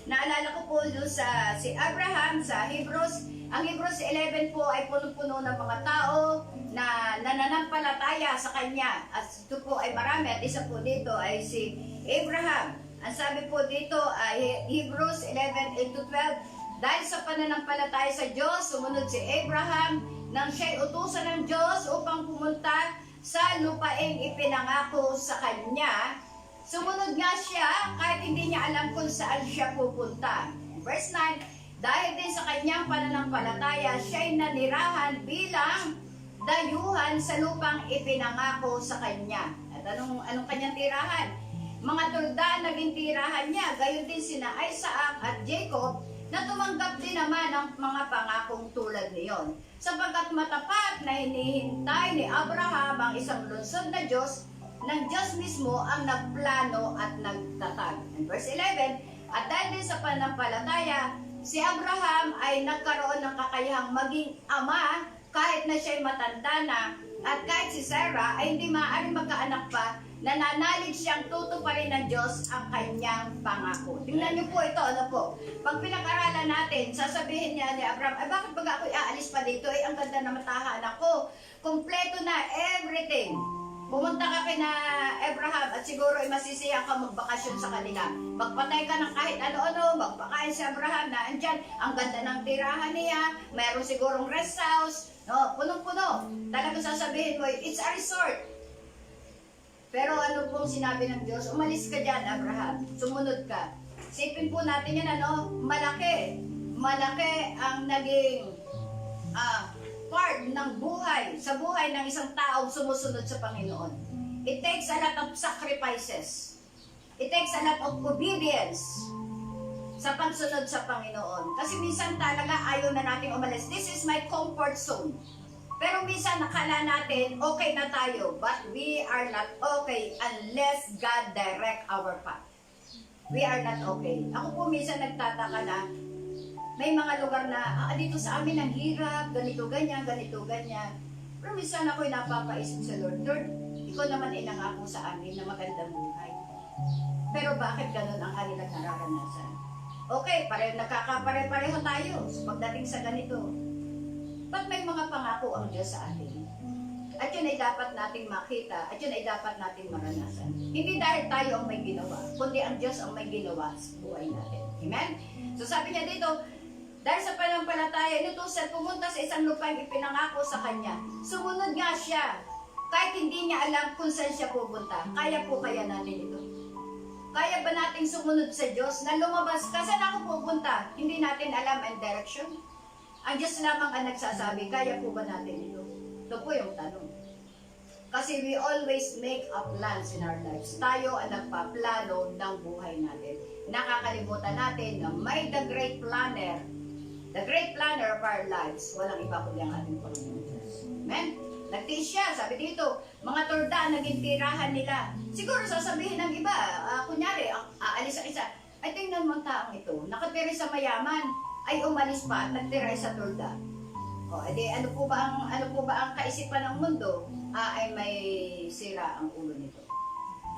naalala ko po doon si Abraham, sa Hebrews, ang Hebrews 11 po ay punong-puno ng mga tao na nananampalataya sa kanya. At ito po ay marami. At isa po dito ay si Abraham. Ang sabi po dito ay Hebrews 11:8-12, dahil sa pananampalataya sa Diyos, sumunod si Abraham nang siya'y utusan ng Diyos upang pumunta sa lupaing ipinangako sa kanya. Sumunod nga siya kahit hindi niya alam kung saan siya pupunta. Verse 9, dahil din sa kanyang pananampalataya, siya'y nanirahan bilang dayuhan sa lupang ipinangako sa kanya. At anong kanyang tirahan? Mga tulda naging tirahan niya, gayon din sina Isaac at Jacob na tumanggap din naman ng mga pangakong tulad niyon. Sapagkat matapat na hinihintay ni Abraham ang isang lungsod na Diyos, ng Diyos mismo ang nagplano at nagtatag. And verse 11, at dahil din sa pananampalataya, si Abraham ay nagkaroon ng kakayahang maging ama kahit na siya'y matanda na, at kahit si Sarah ay hindi maaaring magkaanak pa, nananalig siyang tutuparin ng Diyos ang kanyang pangako. Tingnan niyo po ito, pag pinag-aralan natin, sasabihin niya ni Abraham, bakit baga ako'y aalis pa dito? Ang ganda na matahanan ko. Kompleto na, everything. Pumunta ka kina Abraham at siguro ay masisiya ka magbakasyon sa kanila. Magpatay ka ng kahit ano-ano, magpakain si Abraham na andyan, ang ganda ng tirahan niya, mayroon sigurong rest house, no, punong-puno. Talagang sasabihin mo, it's a resort. Pero ano pong sinabi ng Diyos? Umalis ka dyan, Abraham. Sumunod ka. Sipin po natin yan, ano? Malaki. Malaki ang naging part ng buhay, sa buhay ng isang taong sumusunod sa Panginoon. It takes a lot of sacrifices. It takes a lot of obedience sa pagsunod sa Panginoon. Kasi minsan talaga ayaw na natin umalis. This is my comfort zone. Pero minsan nakala natin, okay na tayo. But we are not okay unless God direct our path. We are not okay. Ako po minsan nagtataka na, may mga lugar na, dito sa amin ang hirap, ganito, ganyan, ganito, ganyan. Pero minsan ako'y napapaisip sa Lord, Lord, ikaw naman ay nangako sa amin na magandang buhay. Pero bakit ganun ang kanilang nararanasan? Okay, nakakapare-pareho tayo pagdating sa ganito. Ba't may mga pangako ang Diyos sa atin? At yun ay dapat nating makita, at yun ay dapat nating maranasan. Hindi dahil tayo ang may ginawa, kundi ang Diyos ang may ginawa sa buhay natin. Amen? So sabi niya dito, dahil sa panampalataya, inutusan pumunta sa isang lupang ipinangako sa kanya. Sumunod nga siya. Kahit hindi niya alam kung saan siya pupunta. Kaya po kaya natin ito? Kaya ba nating sumunod sa Diyos na lumabas? Saan ako pupunta? Hindi natin alam ang direction. Ang Diyos lamang ang nagsasabi, kaya po ba natin ito? Ito po yung tanong. Kasi we always make a plans in our lives. Tayo ang nagpaplano ng buhay natin. Nakakalimutan natin na may the great planner of our lives, walang iba kundi ang ating Panginoon Diyos. Amen? Nagtiis siya, sabi dito, mga turda ang naging tirahan nila. Siguro sasabihin ng iba, kunyari, aalis ang isa, ay tingnan mo ang taong ito, nakatira sa mayaman, ay umalis pa at nagtira sa turda. O, edi, ano po ba ang kaisipan ng mundo? Ay may sira ang ulo nito.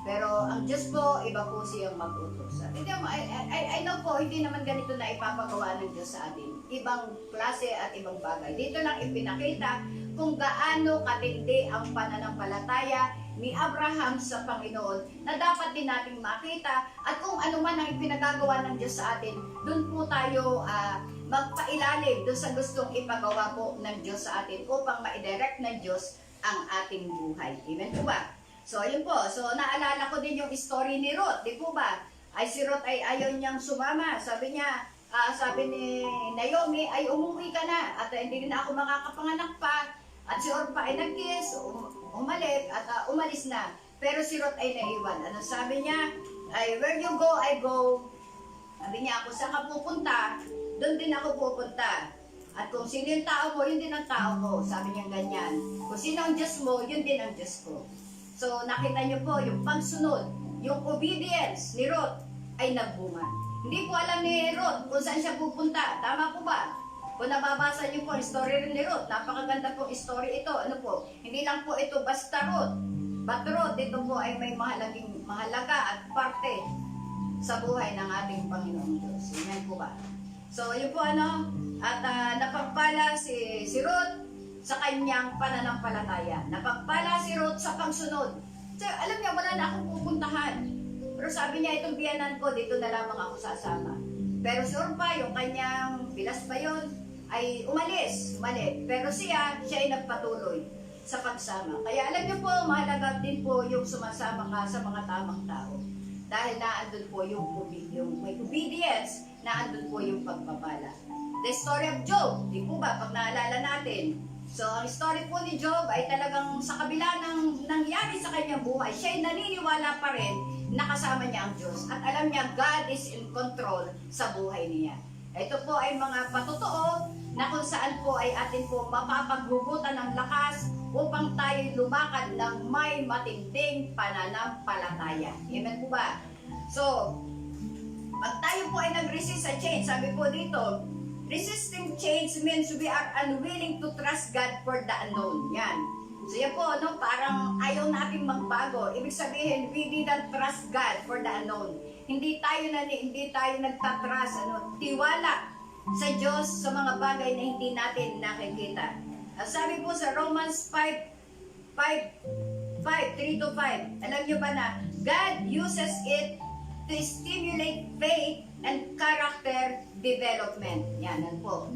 Pero ang Diyos po, iba po siyang mag-utos. I know po, hindi naman ganito na ipapagawa ng Diyos sa atin. Ibang klase at ibang bagay. Dito lang ipinakita kung gaano katindi ang pananampalataya ni Abraham sa Panginoon na dapat din nating makita at kung ano man ang ipinagagawa ng Diyos sa atin, doon po tayo magpailalim doon sa gustong ipagawa po ng Diyos sa atin upang ma-direct ng Diyos ang ating buhay. Amen po ba? So, ayun po. So, naalala ko din yung story ni Ruth. Di po ba? Ay, si Ruth ay ayaw niyang sumama. Sabi niya, sabi ni Naomi, ay umuwi ka na. At hindi na ako makakapanganak pa. At si Orpah ay nag-kiss, umalik, at umalis na. Pero si Ruth ay naiwan. Ano sabi niya? Ay, where you go, I go. Sabi niya, kung saan ka pupunta, doon din ako pupunta. At kung sino yung tao mo, yun din ang tao ko. Sabi niya ganyan. Kung sino ang Diyos mo, yun din ang Diyos ko. So, nakita niyo po, yung pagsunod, yung obedience ni Ruth ay nagbunga. Hindi po alam ni Ruth kung saan siya pupunta. Tama po ba? Kung nababasa niyo po ang story rin ni Ruth, napakaganda pong story ito. Ano po? Hindi lang po ito basta Ruth. But Ruth, ito po ay may mahalaga at parte sa buhay ng ating Panginoong Diyos. Amen po ba? So, yun po ano, at napagpala si Ruth sa kanyang pananampalataya. Napagpala si Ruth sa pagsunod. So, alam niya, wala na akong pupuntahan. Pero sabi niya, itong biyanan ko, dito na lamang ako sasama. Pero si Orpah, yung kanyang bilas pa yun, ay umalis. Pero siya ay nagpatuloy sa pagsama. Kaya alam niyo po, mahalaga din po yung sumasama ka sa mga tamang tao. Dahil naandun po yung may obedience, naandun po yung pagpapala. The story of Job, di po ba, pag naalala natin, so, ang story po ni Job ay talagang sa kabila ng nangyari sa kanyang buhay, siya ay naniniwala pa rin na kasama niya ang Diyos. At alam niya, God is in control sa buhay niya. Ito po ay mga patotoo na kung saan po ay atin po mapapaghugutan ng lakas upang tayo lumakad ng may matinding pananampalataya. Amen po ba? So, pag tayo po ay nag-resist sa change, sabi po dito, resisting change means we are unwilling to trust God for the unknown. Yan. So yan po, no, parang ayaw natin magbago. Ibig sabihin, we didn't trust God for the unknown. Hindi tayo nagtatrust, tiwala sa Diyos sa mga bagay na hindi natin nakikita. Sabi po sa Romans 5:14, 5, 3 to 5. Alam nyo ba na God uses it to stimulate faith and character development. Yan po.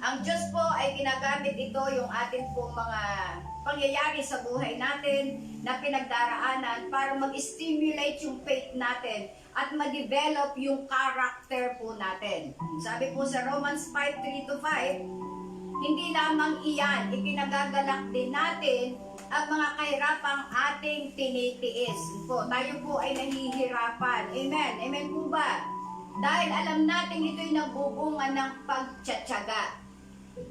Ang Diyos po ay ginagamit ito yung ating po mga pangyayari sa buhay natin na pinagdaraanan para mag-stimulate yung faith natin at ma-develop yung character po natin. Sabi po sa Romans 5, 3 to 5, hindi lamang iyan, ipinagagalak din natin ang mga kahirapang ating tinitiis. Po, tayo po ay nahihirapan. Amen. Amen po ba? Dahil alam natin ito'y nagbubunga ng pagtsatsaga.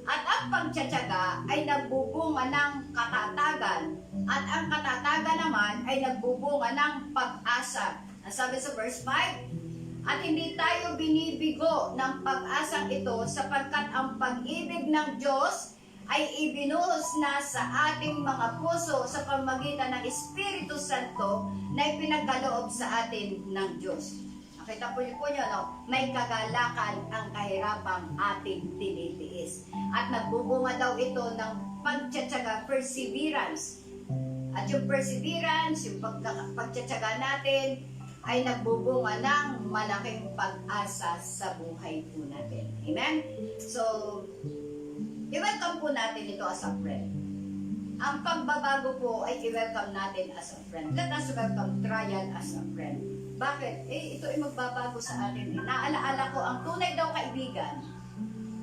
At ang pagtsatsaga ay nagbubunga ng katatagan. At ang katatagan naman ay nagbubunga ng pag-asa. Ang sabi sa verse 5, at hindi tayo binibigo ng pag-asang ito sapagkat ang pag-ibig ng Diyos ay ibinuhos na sa ating mga puso sa pamamagitan ng Espiritu Santo na ipinagkaloob sa atin ng Diyos. Nakita po niyo, no? May kagalakan ang kahirapang ating tinitiis. At nagbubunga daw ito ng pagtsatsaga, perseverance. At yung perseverance, yung pagtsatsaga natin, ay nagbubunga ng malaking pag-asa sa buhay po natin. Amen? So, i-welcome po natin ito as a friend. Ang pagbabago po ay i-welcome natin as a friend. Let us welcome trial as a friend. Bakit? Ito ay magbabago sa atin. Naalaala ko, ang tunay daw kaibigan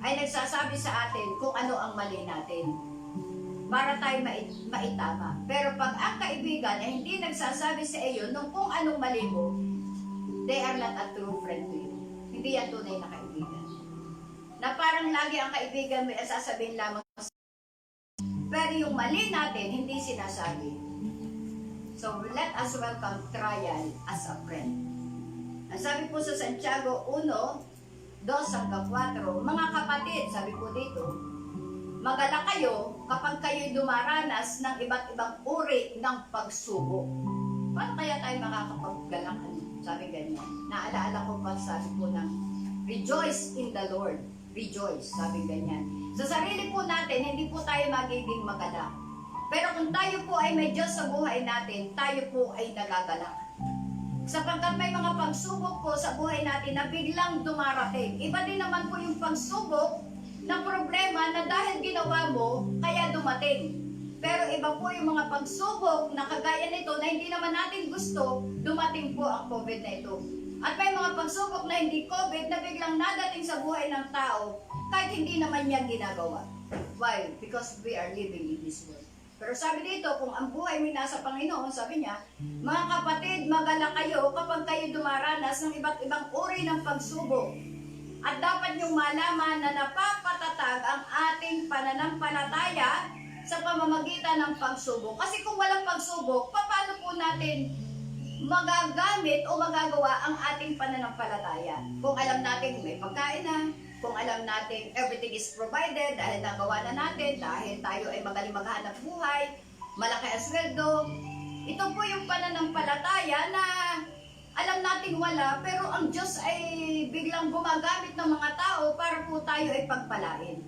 ay nagsasabi sa atin kung ano ang mali natin para tayo maitama. Pero pag ang kaibigan ay hindi nagsasabi sa iyo nung kung anong mali mo, they are not a true friend to you. Hindi yan tunay na kaibigan. Na parang lagi ang kaibigan mo ay sasabihin lamang pero yung mali natin, hindi sinasabi. So, let us welcome trial as a friend. Ang sabi po sa Santiago 1, 2-4, mga kapatid, sabi po dito, magala kayo kapag kayo'y dumaranas ng iba't ibang uri ng pagsubok. Paano kaya tayo makakapaggalak? Sabi ganyan. Naalaala ko pa sabi po ng rejoice in the Lord. Rejoice, sabi ganyan. Sa sarili po natin, hindi po tayo magiging magalak. Pero kung tayo po ay may Diyos sa buhay natin, tayo po ay nagagalak. Sapagkat may mga pagsubok po sa buhay natin na biglang dumarating. Iba din naman po yung pagsubok na problema na dahil ginawa mo, kaya dumating. Pero iba po yung mga pagsubok na kagaya nito na hindi naman natin gusto, dumating po ang COVID na ito. At may mga pagsubok na hindi COVID na biglang nadating sa buhay ng tao kahit hindi naman niya ginagawa. Why? Because we are living in this world. Pero sabi dito, kung ang buhay mo nasa Panginoon, sabi niya, mga kapatid, magala kayo kapag kayo dumaranas ng iba't ibang uri ng pagsubok. At dapat niyong malaman na napapatatag ang ating pananampalataya sa pamamagitan ng pagsubok. Kasi kung walang pagsubok, paano po natin magagamit o magagawa ang ating pananampalataya? Kung alam natin may pagkain na, kung alam natin everything is provided dahil nagawa na natin, dahil tayo ay magaling maghanap buhay, malaki ang sweldo, ito po yung pananampalataya na alam natin wala, pero ang Diyos ay biglang gumagamit ng mga tao para po tayo ay pagpalain.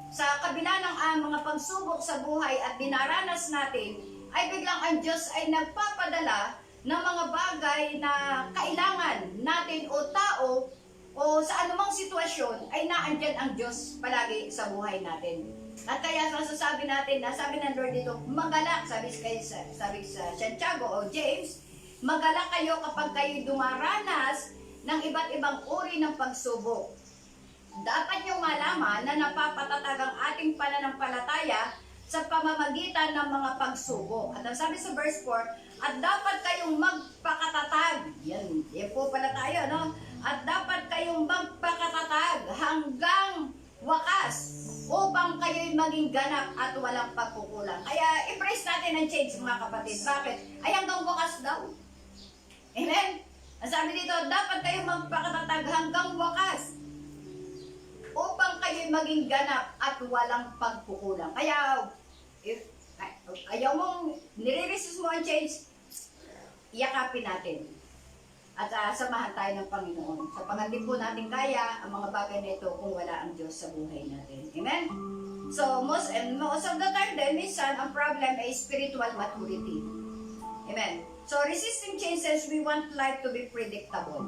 Sa kabila ng mga pagsubok sa buhay at dinaranas natin, ay biglang ang Diyos ay nagpapadala ng mga bagay na kailangan natin o tao o sa anumang sitwasyon ay naandyan ang Diyos palagi sa buhay natin. At kaya sasabi natin, sabi ng Lord dito, magalak, sabi sa Santiago o James, magalak kayo kapag kayo dumaranas ng iba't ibang uri ng pagsubok. Dapat niyong malaman na napapatatag ang ating pananampalataya sa pamamagitan ng mga pagsubok. At ang sabi sa verse 4, at dapat kayong magpakatatag. Yan po pala tayo, no? At dapat kayong magpakatatag hanggang wakas upang kayo'y maging ganap at walang pagkukulang. Kaya i-praise natin ang change, mga kapatid. Bakit? Ay hanggang wakas daw. Amen? Ang sabi dito, dapat kayong magpakatatag hanggang wakas upang kayo'y maging ganap at walang pagkukulang. Kaya, ayaw mong nire-resist mo ang change, yakapin natin. At samahan tayo ng Panginoon. Sa pangalan po natin kaya ang mga bagay na ito kung wala ang Diyos sa buhay natin. Amen? So, most of the time din, minsan, ang problem ay spiritual maturity. Amen. So, resisting changes, we want life to be predictable.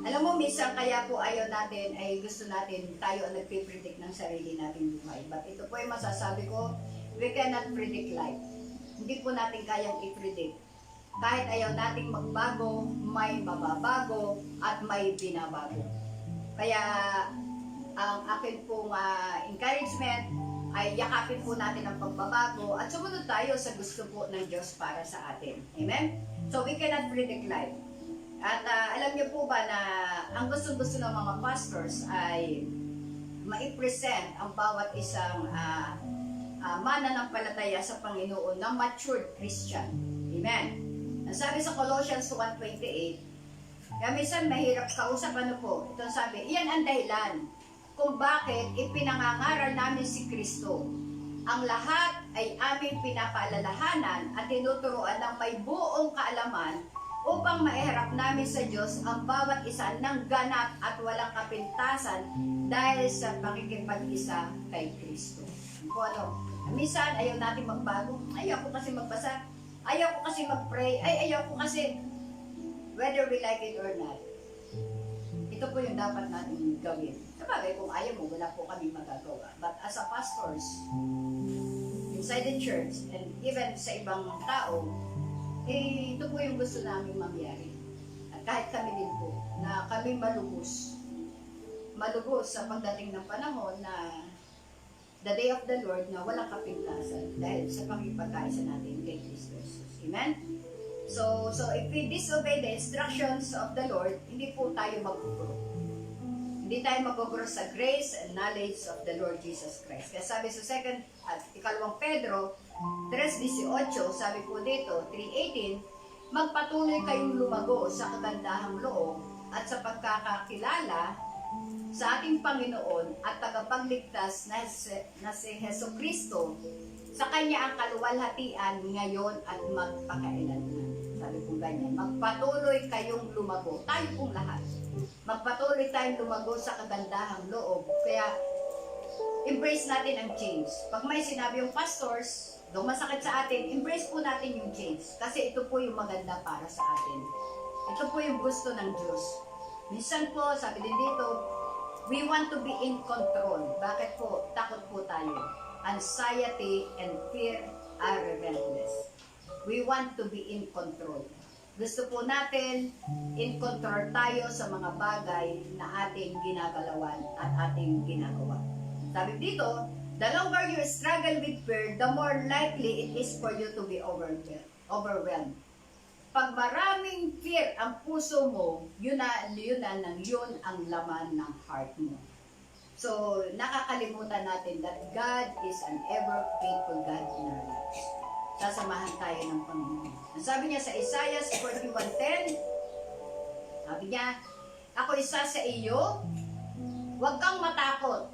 Alam mo, minsan kaya po ayaw natin, ay gusto natin, tayo ang nagpipredict ng sarili nating buhay. But ito po ay masasabi ko, we cannot predict life. Hindi po natin kayang i-predict. Kahit ayaw nating magbago, may mababago at may binabago. Kaya, ang akin pong encouragement ay yakapin po natin ang pagbabago at sumunod tayo sa gusto po ng Diyos para sa atin. Amen? So, we cannot predict life. At alam niyo po ba na ang gusto-gusto ng mga pastors ay ma-present ang bawat isang mananampalataya sa Panginoon na matured Christian. Amen? Ang sabi sa Colossians 1:28, kaya minsan mahirap kausap po. Ito sabi, iyan ang dahilan kung bakit ipinangangaral namin si Kristo. Ang lahat ay aming pinapaalalahanan at tinuturuan ng may buong kaalaman upang maiharap namin sa Diyos ang bawat isa ng ganap at walang kapintasan dahil sa pakikipag-isa kay Kristo. Kung ano, minsan ayaw natin magbago, ayaw ko kasi magbasa, ayaw ko kasi mag-pray, ayaw ko kasi, whether we like it or not, ito po yung dapat natin gawin. Sabagay, kung ayaw mo, wala po kami magagawa. But as a pastors, inside the church, and even sa ibang tao, ito po yung gusto namin mangyari. At kahit kami din po, na kami malubos sa pagdating ng panahon na the day of the Lord na walang kapintasan dahil sa pakipagkaisa natin kay Kristo Jesus. Amen? So if we disobey the instructions of the Lord, hindi po tayo mag-grow. Hindi tayo mag-grow sa grace and knowledge of the Lord Jesus Christ. Kaya sabi sa 2 Pedro 3:18, sabi po dito, 3:18, magpatuloy kayong lumago sa kagandahang loob at sa pagkakakilala sa ating Panginoon at tagapagligtas na si Heso Kristo, sa Kanya ang kaluwalhatian ngayon at magpakailanman. Sabi po ganyan, magpatuloy kayong lumago. Tayo pong lahat. Magpatuloy tayong lumago sa kagandahang loob. Kaya, embrace natin ang change. Pag may sinabi yung pastors, kung masakit sa atin, embrace po natin yung change. Kasi ito po yung maganda para sa atin. Ito po yung gusto ng Diyos. Minsan po, sabi din dito, we want to be in control. Bakit po? Takot po tayo. Anxiety and fear are relentless. We want to be in control. Gusto po natin in control tayo sa mga bagay na ating ginagalawan at ating ginagawa. Sabi dito, the longer you struggle with fear, the more likely it is for you to be overwhelmed. Pag maraming fear ang puso mo, yun ang laman ng heart mo. So, nakakalimutan natin that God is an ever-faithful God in our lives. Sasamahan tayo ng Panginoon. Ang sabi niya sa Isaiah 41:10, sabi niya, ako isa sa iyo, huwag kang matakot.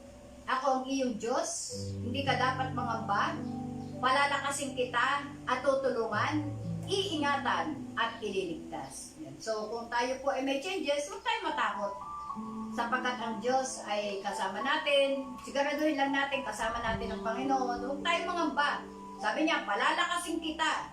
Ako ang iyong Diyos, hindi ka dapat mangamba, palalakasin kita at tutulungan, iingatan at ililigtas. So, kung tayo po ay may changes, huwag tayo matakot. Sapagkat ang Diyos ay kasama natin, siguraduhin lang natin kasama natin ang Panginoon, huwag tayo mangamba. Sabi niya, palalakasin kita,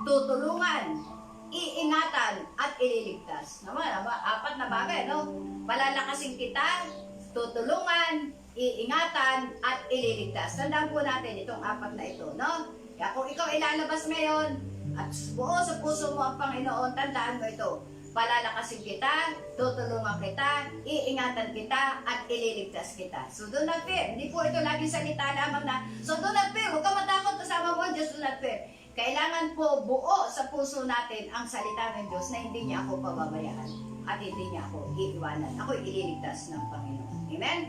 tutulungan, iingatan, at ililigtas. Apat na bagay, no? Palalakasin kita, tutulungan, iingatan, at ililigtas. Tandaan po natin itong apat na ito, no? Kaya kung ikaw ilalabas ngayon, at buo sa puso mo ang Panginoon, tandaan mo ito. Palalakasin kita, tutulungan kita, iingatan kita, at ililigtas kita. So do not fear. Hindi po ito laging salita lamang na, so do not fear. Huwag ka matakot kasama mo, just do not fear. Kailangan po buo sa puso natin ang salita ng Diyos na hindi niya ako pababayaan at hindi niya ako iiwanan. Ako ililigtas ng Panginoon. Amen?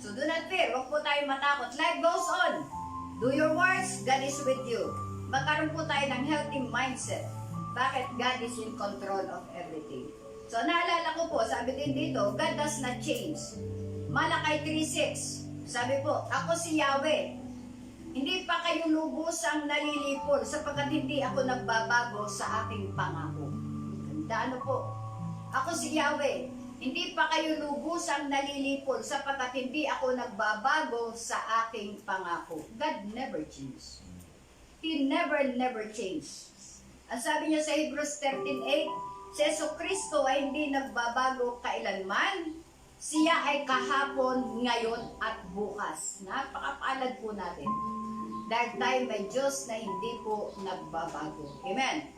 So do not fear. Huwag po tayo matakot. Life goes on. Do your works, God is with you. Magkaroon po tayo ng healthy mindset. Bakit? God is in control of everything. So, naalala ko po, sabi din dito, God does not change. Malakay 3:6, sabi po, ako si Yahweh. Hindi pa kayo lubusang nalilipol sapagkat hindi ako nagbabago sa aking pangako. Ganda po. Ako si Yahweh. Hindi pa kayo lubusang nalilipol sapagkat hindi ako nagbabago sa aking pangako. God never changes. He never changes. Ang sabi niya sa Hebrews 13:8, si Jesucristo ay hindi nagbabago kailanman. Siya ay kahapon, ngayon, at bukas. Napakapalad po natin. Dahil tayo may Diyos na hindi po nagbabago. Amen.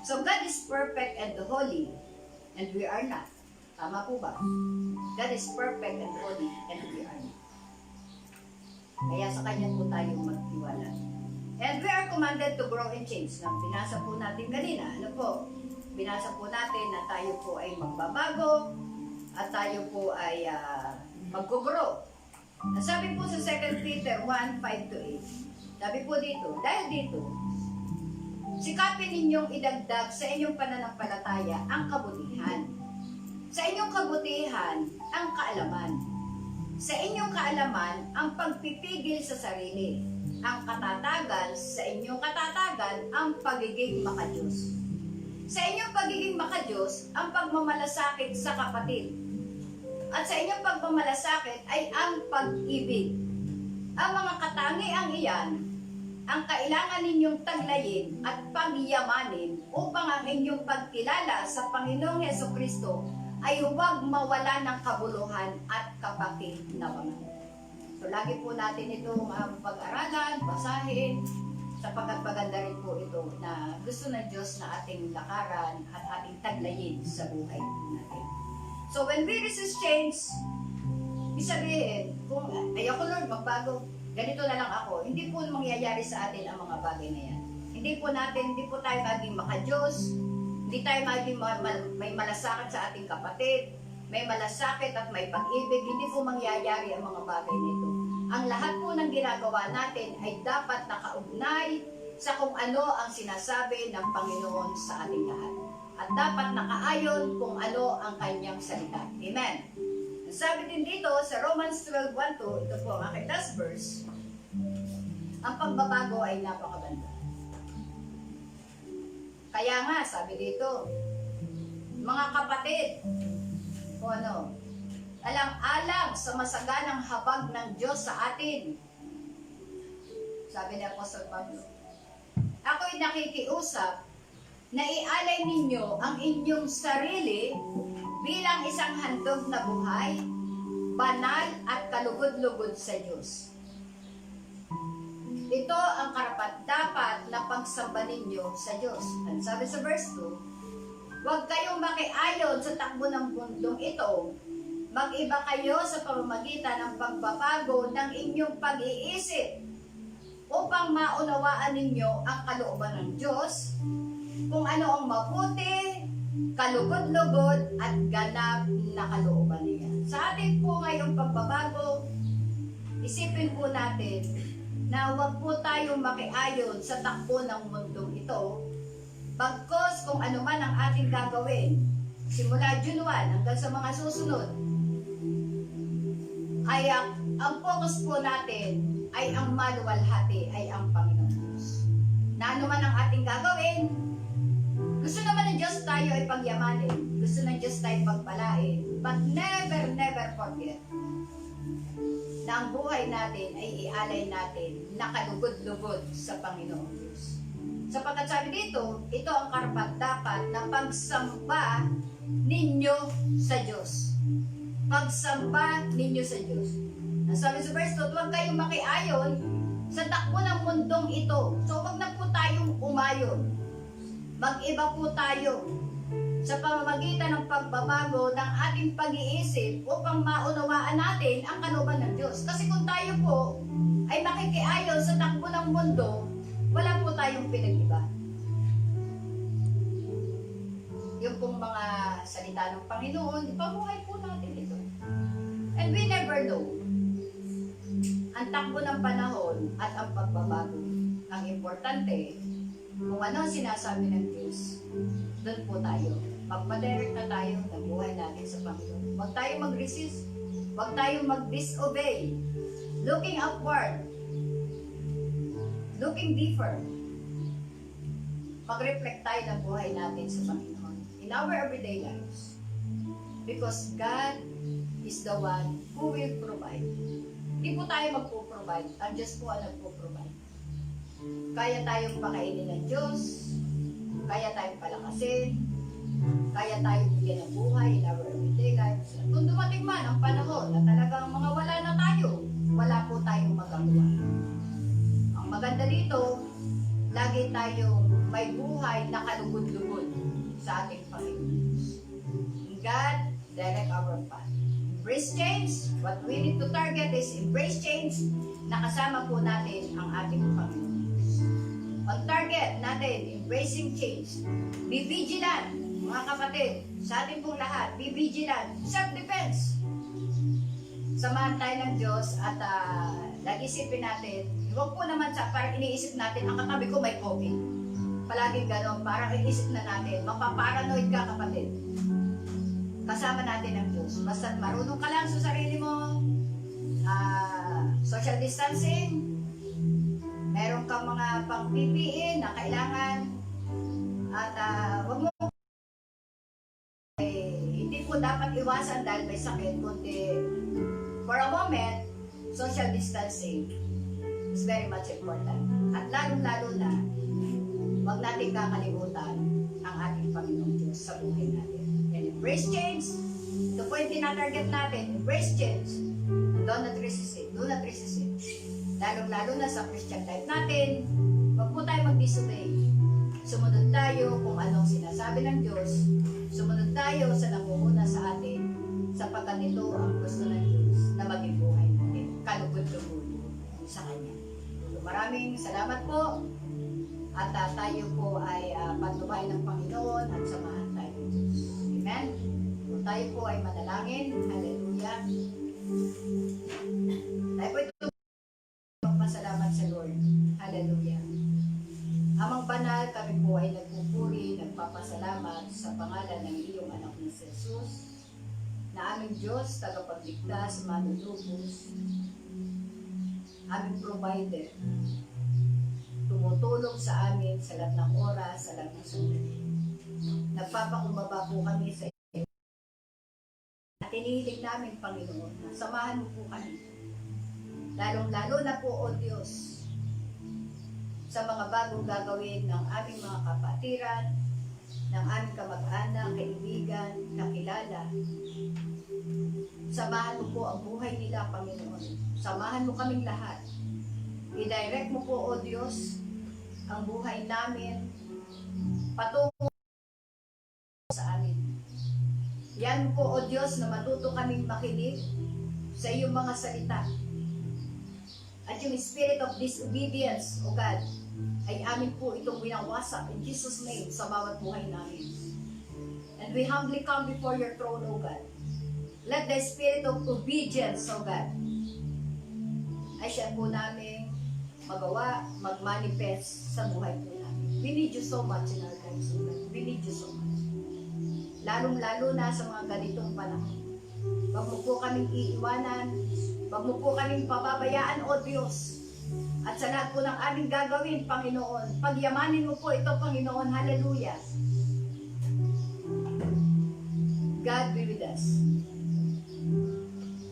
So God is perfect and holy, and we are not. Tama po ba? God is perfect and holy, and we are not. Kaya sa Kanya po tayo magtiwala. And we are commanded to grow and change. Na binasa po natin kanina. Ano po? Binasa po natin na tayo po ay magbabago at tayo po ay mag-grow. Sabi po sa 2 Peter 1:5-8. Sabi po dito, dahil dito, sikapin ninyong idagdag sa inyong pananampalataya ang kabutihan. Sa inyong kabutihan, ang kaalaman. Sa inyong kaalaman, ang pagpipigil sa sarili. Ang katatagan, sa inyong katatagan, ang pagiging makadiyos. Sa inyong pagiging makadiyos, ang pagmamalasakit sa kapatid. At sa inyong pagmamalasakit ay ang pag-ibig. Ang mga katangiang iyan, ang kailangan ninyong taglayin at pagyamanin upang ang inyong pagkilala sa Panginoong Hesukristo ay huwag mawala ng kabuluhan at kapakinabangan. So lagi po natin itong pag-aralan, basahin, sapagkat maganda rin po ito na gusto ng Diyos na ating lakaran at ating taglayin sa buhay natin. So when we resist change, ibig sabihin, kung ayoko Lord, magbago, ganito na lang ako, hindi po mangyayari sa atin ang mga bagay na yan. Hindi po tayo maging makadiyos, hindi tayo maging may malasakit sa ating kapatid, may malasakit at may pag-ibig, hindi po mangyayari ang mga bagay nito. Ang lahat po ng ginagawa natin ay dapat nakaugnay sa kung ano ang sinasabi ng Panginoon sa ating lahat. At dapat nakaayon kung ano ang kanyang salita. Amen. Sabi din dito sa Romans 12:1-2, ito po ang aking last verse, ang pagbabago ay napakaganda. Kaya nga, sabi dito, mga kapatid, alang-alang sa masaganang habag ng Diyos sa atin. Sabi ni Apostol Pablo, ako'y nakikiusap na ialay ninyo ang inyong sarili bilang isang handog na buhay, banal at kalugod-lugod sa Diyos. Ito ang karapat-dapat na pagsamba ninyo sa Diyos. Ang sabi sa verse 2, huwag kayong makiayon sa takbo ng mundong ito. Mag-iba kayo sa pamamagitan ng pagbabago ng inyong pag-iisip upang maunawaan ninyo ang kalooban ng Diyos, kung ano ang mabuti, kalugod-lugod at ganap na kalooban niya. Sa atin po ngayong pagbabago, isipin po natin na huwag po tayong makiayon sa takbo ng mundong ito, bagkos kung ano man ang ating gagawin, simula June 1 hanggang sa mga susunod, ay ang focus po natin ay ang maluwalhati ay ang Panginoon Diyos. Na ano man ang ating gagawin, gusto naman ng Diyos tayo ay pagyamanin, gusto ng Diyos tayo pagpalain, but never forget na ang buhay natin ay ialay natin na kalugod-lugod sa Panginoong Diyos. Sapagkat sabi dito, ito ang karapat-dapat na pagsamba ninyo sa Diyos. Pagsamba ninyo sa Diyos. Sabi sa verse 2, huwag kayong makiayon sa takbo ng mundong ito. So huwag na po tayong umayon. Mag-iba po tayo sa pamamagitan ng pagbabago ng ating pag-iisip upang maunawaan natin ang kalooban ng Diyos. Kasi kung tayo po ay makikiayon sa takbo ng mundo, wala po tayong pinag-iba. Yung pong mga salita ng Panginoon, ipabuhay po natin ito. And we never know ang takbo ng panahon at ang pagbabago. Ang importante, kung ano ang sinasabi ng Diyos, doon po tayo. Magpadirect na tayo ng buhay natin sa Panginoon. Huwag tayong mag-resist. Huwag tayong mag-disobey. Looking upward. Looking deeper. Mag-reflect tayo ng buhay natin sa Panginoon. In our everyday lives. Because God is the one who will provide. Hindi po tayo magpo-provide. Ang Diyos po ang nagpo-provide. Kaya tayong pakainin ng Diyos. Kaya tayong palakasin. Kaya tayong bigyan ng buhay in our everyday lives. Kung dumating man ang panahon na talagang mga wala na tayo, wala po tayong magagawa. Ang maganda dito, lagi tayong may buhay na kalugod-lugod sa ating Panginoon. God, direct our path. Embrace change. What we need to target is embrace change. Nakasama po natin ang ating Panginoon. On target natin, embracing change. Be vigilant, mga kapatid, sa ating pong lahat. Be vigilant. Self-defense. Samahan tayo ng Diyos at nag-isipin natin, huwag po naman sa parang iniisip natin, ang katabi ko may COVID. Palaging ganon, parang iniisip na natin, mapaparanoid ka kapatid. Kasama natin ang Diyos. Basta marunong ka lang sa sarili mo, social distancing, meron kang mga pang-PPE na kailangan, at huwag mo hindi po dapat iwasan dahil may sakit, kundi for a moment, social distancing is very much important. At lalong-lalo na, huwag natin kakalimutan ang ating Panginoong Diyos sa buhay natin. And embrace change. Ito po yung tinatarget natin. Embrace change. And do not resist it. Do not resist it. Lalong-lalo na sa Christian life natin, huwag po tayo mag-disobey. Sumunod tayo kung anong sinasabi ng Diyos. Sumunod tayo sa namumuna sa atin, sapagkat ito ang gusto ng Diyos na maging buhay natin. Kalugod-lugod sa Kanya. So, maraming salamat po. At tayo po ay patnubay ng Panginoon at samahan tayo ng Diyos. Amen? So, tayo po ay manalangin. Hallelujah. Tayo po ito magpasalamat sa Lord. Hallelujah. Amang banal, kami po ay nagpupuri, nagpapasalamat sa pangalan ng iyong anak ni Jesus, na aming Diyos, tagapagligtas, manunubos, aming provider, tumutulong sa amin sa lahat ng oras, sa lahat ng sandali. Nagpapakumbaba po kami sa iyo. At inihiling namin, Panginoon, na samahan mo po kami. Lalong-lalo na po, O Diyos, sa mga bagong gagawin ng aming mga kapatiran, ng aming kamag-anak, kaibigan, kakilala. Samahan mo po ang buhay nila, Panginoon. Samahan mo kaming lahat. I-direct mo po, O Diyos, ang buhay namin patungo sa amin. Yan po, O Diyos, na matuto kaming makinig sa iyong mga salita. At yung spirit of disobedience, O God, ay amin po itong winawasak in Jesus' name sa bawat buhay namin. And we humbly come before your throne, O God. Let the spirit of obedience, O God, ay siya po namin magawa, mag-manifest sa buhay po namin. We need you so much in our lives, O God. We need you so much. Lalong-lalo na sa mga ganitong panahon. Huwag mo po kaming iiwanan. Huwag mo po kaming pababayaan, O Diyos. At sa lahat po ng aming gagawin, Panginoon, pagyamanin mo po ito, Panginoon. Hallelujah. God be with us.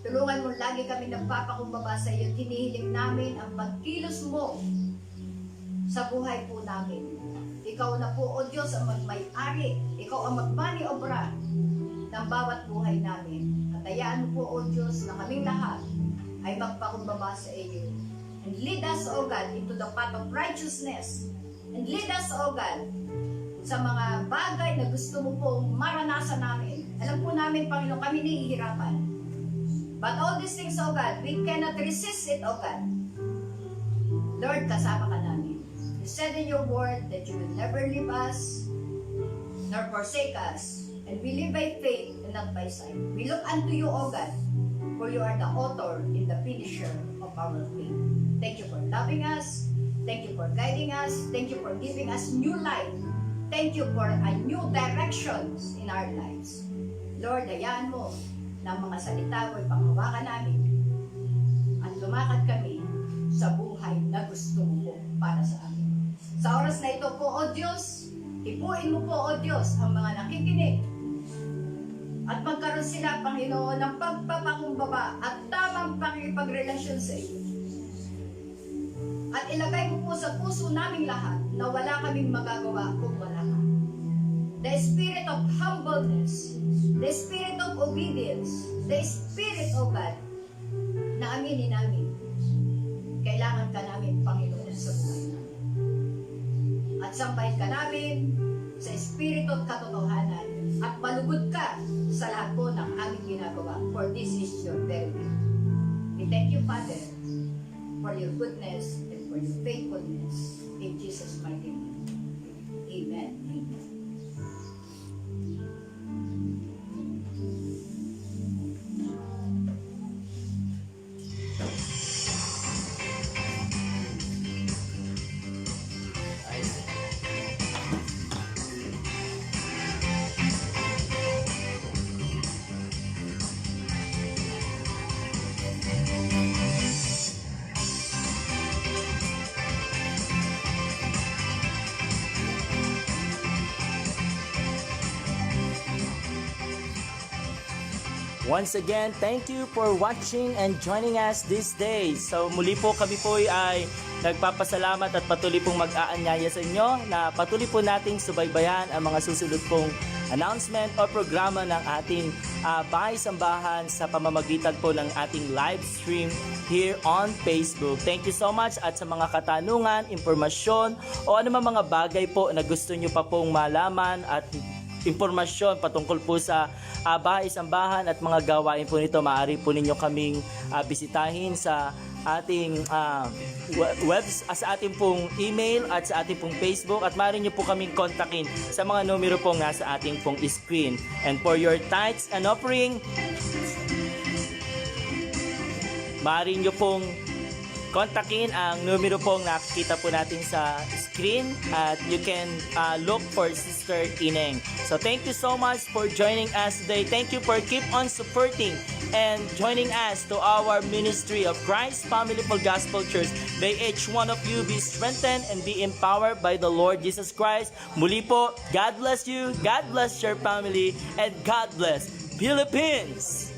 Tulungan mo lagi kami nagpapakumbaba sa iyo. Hinihiling namin ang pagkilos mo sa buhay po namin. Ikaw na po, O Diyos, ang magmay-ari. Ikaw ang magmani-obra ng bawat buhay namin. At hayaan mo po, O Diyos, na kaming lahat ay magpakumbaba sa iyo. And lead us, O God, into the path of righteousness. And lead us, O God, sa mga bagay na gusto mo pong maranasan namin. Alam po namin, Panginoon, kami nahihirapan. But all these things, O God, we cannot resist it, O God. Lord, kasama ka namin. You said in your word that you will never leave us, nor forsake us. And we live by faith and not by sight. We look unto you, O God, for you are the author and the finisher of our faith. Thank you for loving us. Thank you for guiding us. Thank you for giving us new life. Thank you for a new direction in our lives. Lord, hayaan mo na mga salita mo'y panghawakan namin at lumakad kami sa buhay na gusto mo para sa amin. Sa oras na ito po, O Diyos, ipuin mo po, O Diyos, ang mga nakikinig At magkaroon sila, Panginoon, ng pagpapakumbaba at tamang pakikipagrelasyon sa iyo. At ilagay mo po sa puso naming lahat na wala kaming magagawa kung wala ka. The spirit of humbleness, the spirit of obedience, the spirit of God, na aminin namin. Kailangan ka namin, Panginoon, sa buhay namin. At sambahin ka namin sa espiritu at katotohanan at malugod ka sa lahat po ng aming ginagawa. For this is your very will. We thank you, Father, for your goodness and for your faithfulness. In Jesus' mighty name. Amen. Amen. Once again, thank you for watching and joining us this day. So muli po kami po ay nagpapasalamat at patuloy pong mag-aanyaya sa inyo na patuloy po nating subaybayan ang mga susunod pong announcement o programa ng ating bahay-sambahan sa pamamagitan po ng ating live stream here on Facebook. Thank you so much at sa mga katanungan, impormasyon o anumang mga bagay po na gusto nyo pa pong malaman at impormasyon patungkol po sa bahay-sambahan at mga gawain po nito, maaari po ninyo kaming bisitahin sa ating sa ating pong email at sa ating pong Facebook, at maaari nyo po kaming kontakin sa mga numero pong nasa ating pong screen. And for your tithes and offering, maaari nyo pong kontakin ang numero pong nakikita po natin sa screen at you can look for Sister Ineng. So thank you so much for joining us today. Thank you for keep on supporting and joining us to our ministry of Christ Family for Gospel Church. May each one of you be strengthened and be empowered by the Lord Jesus Christ. Muli po, God bless you, God bless your family, and God bless Philippines!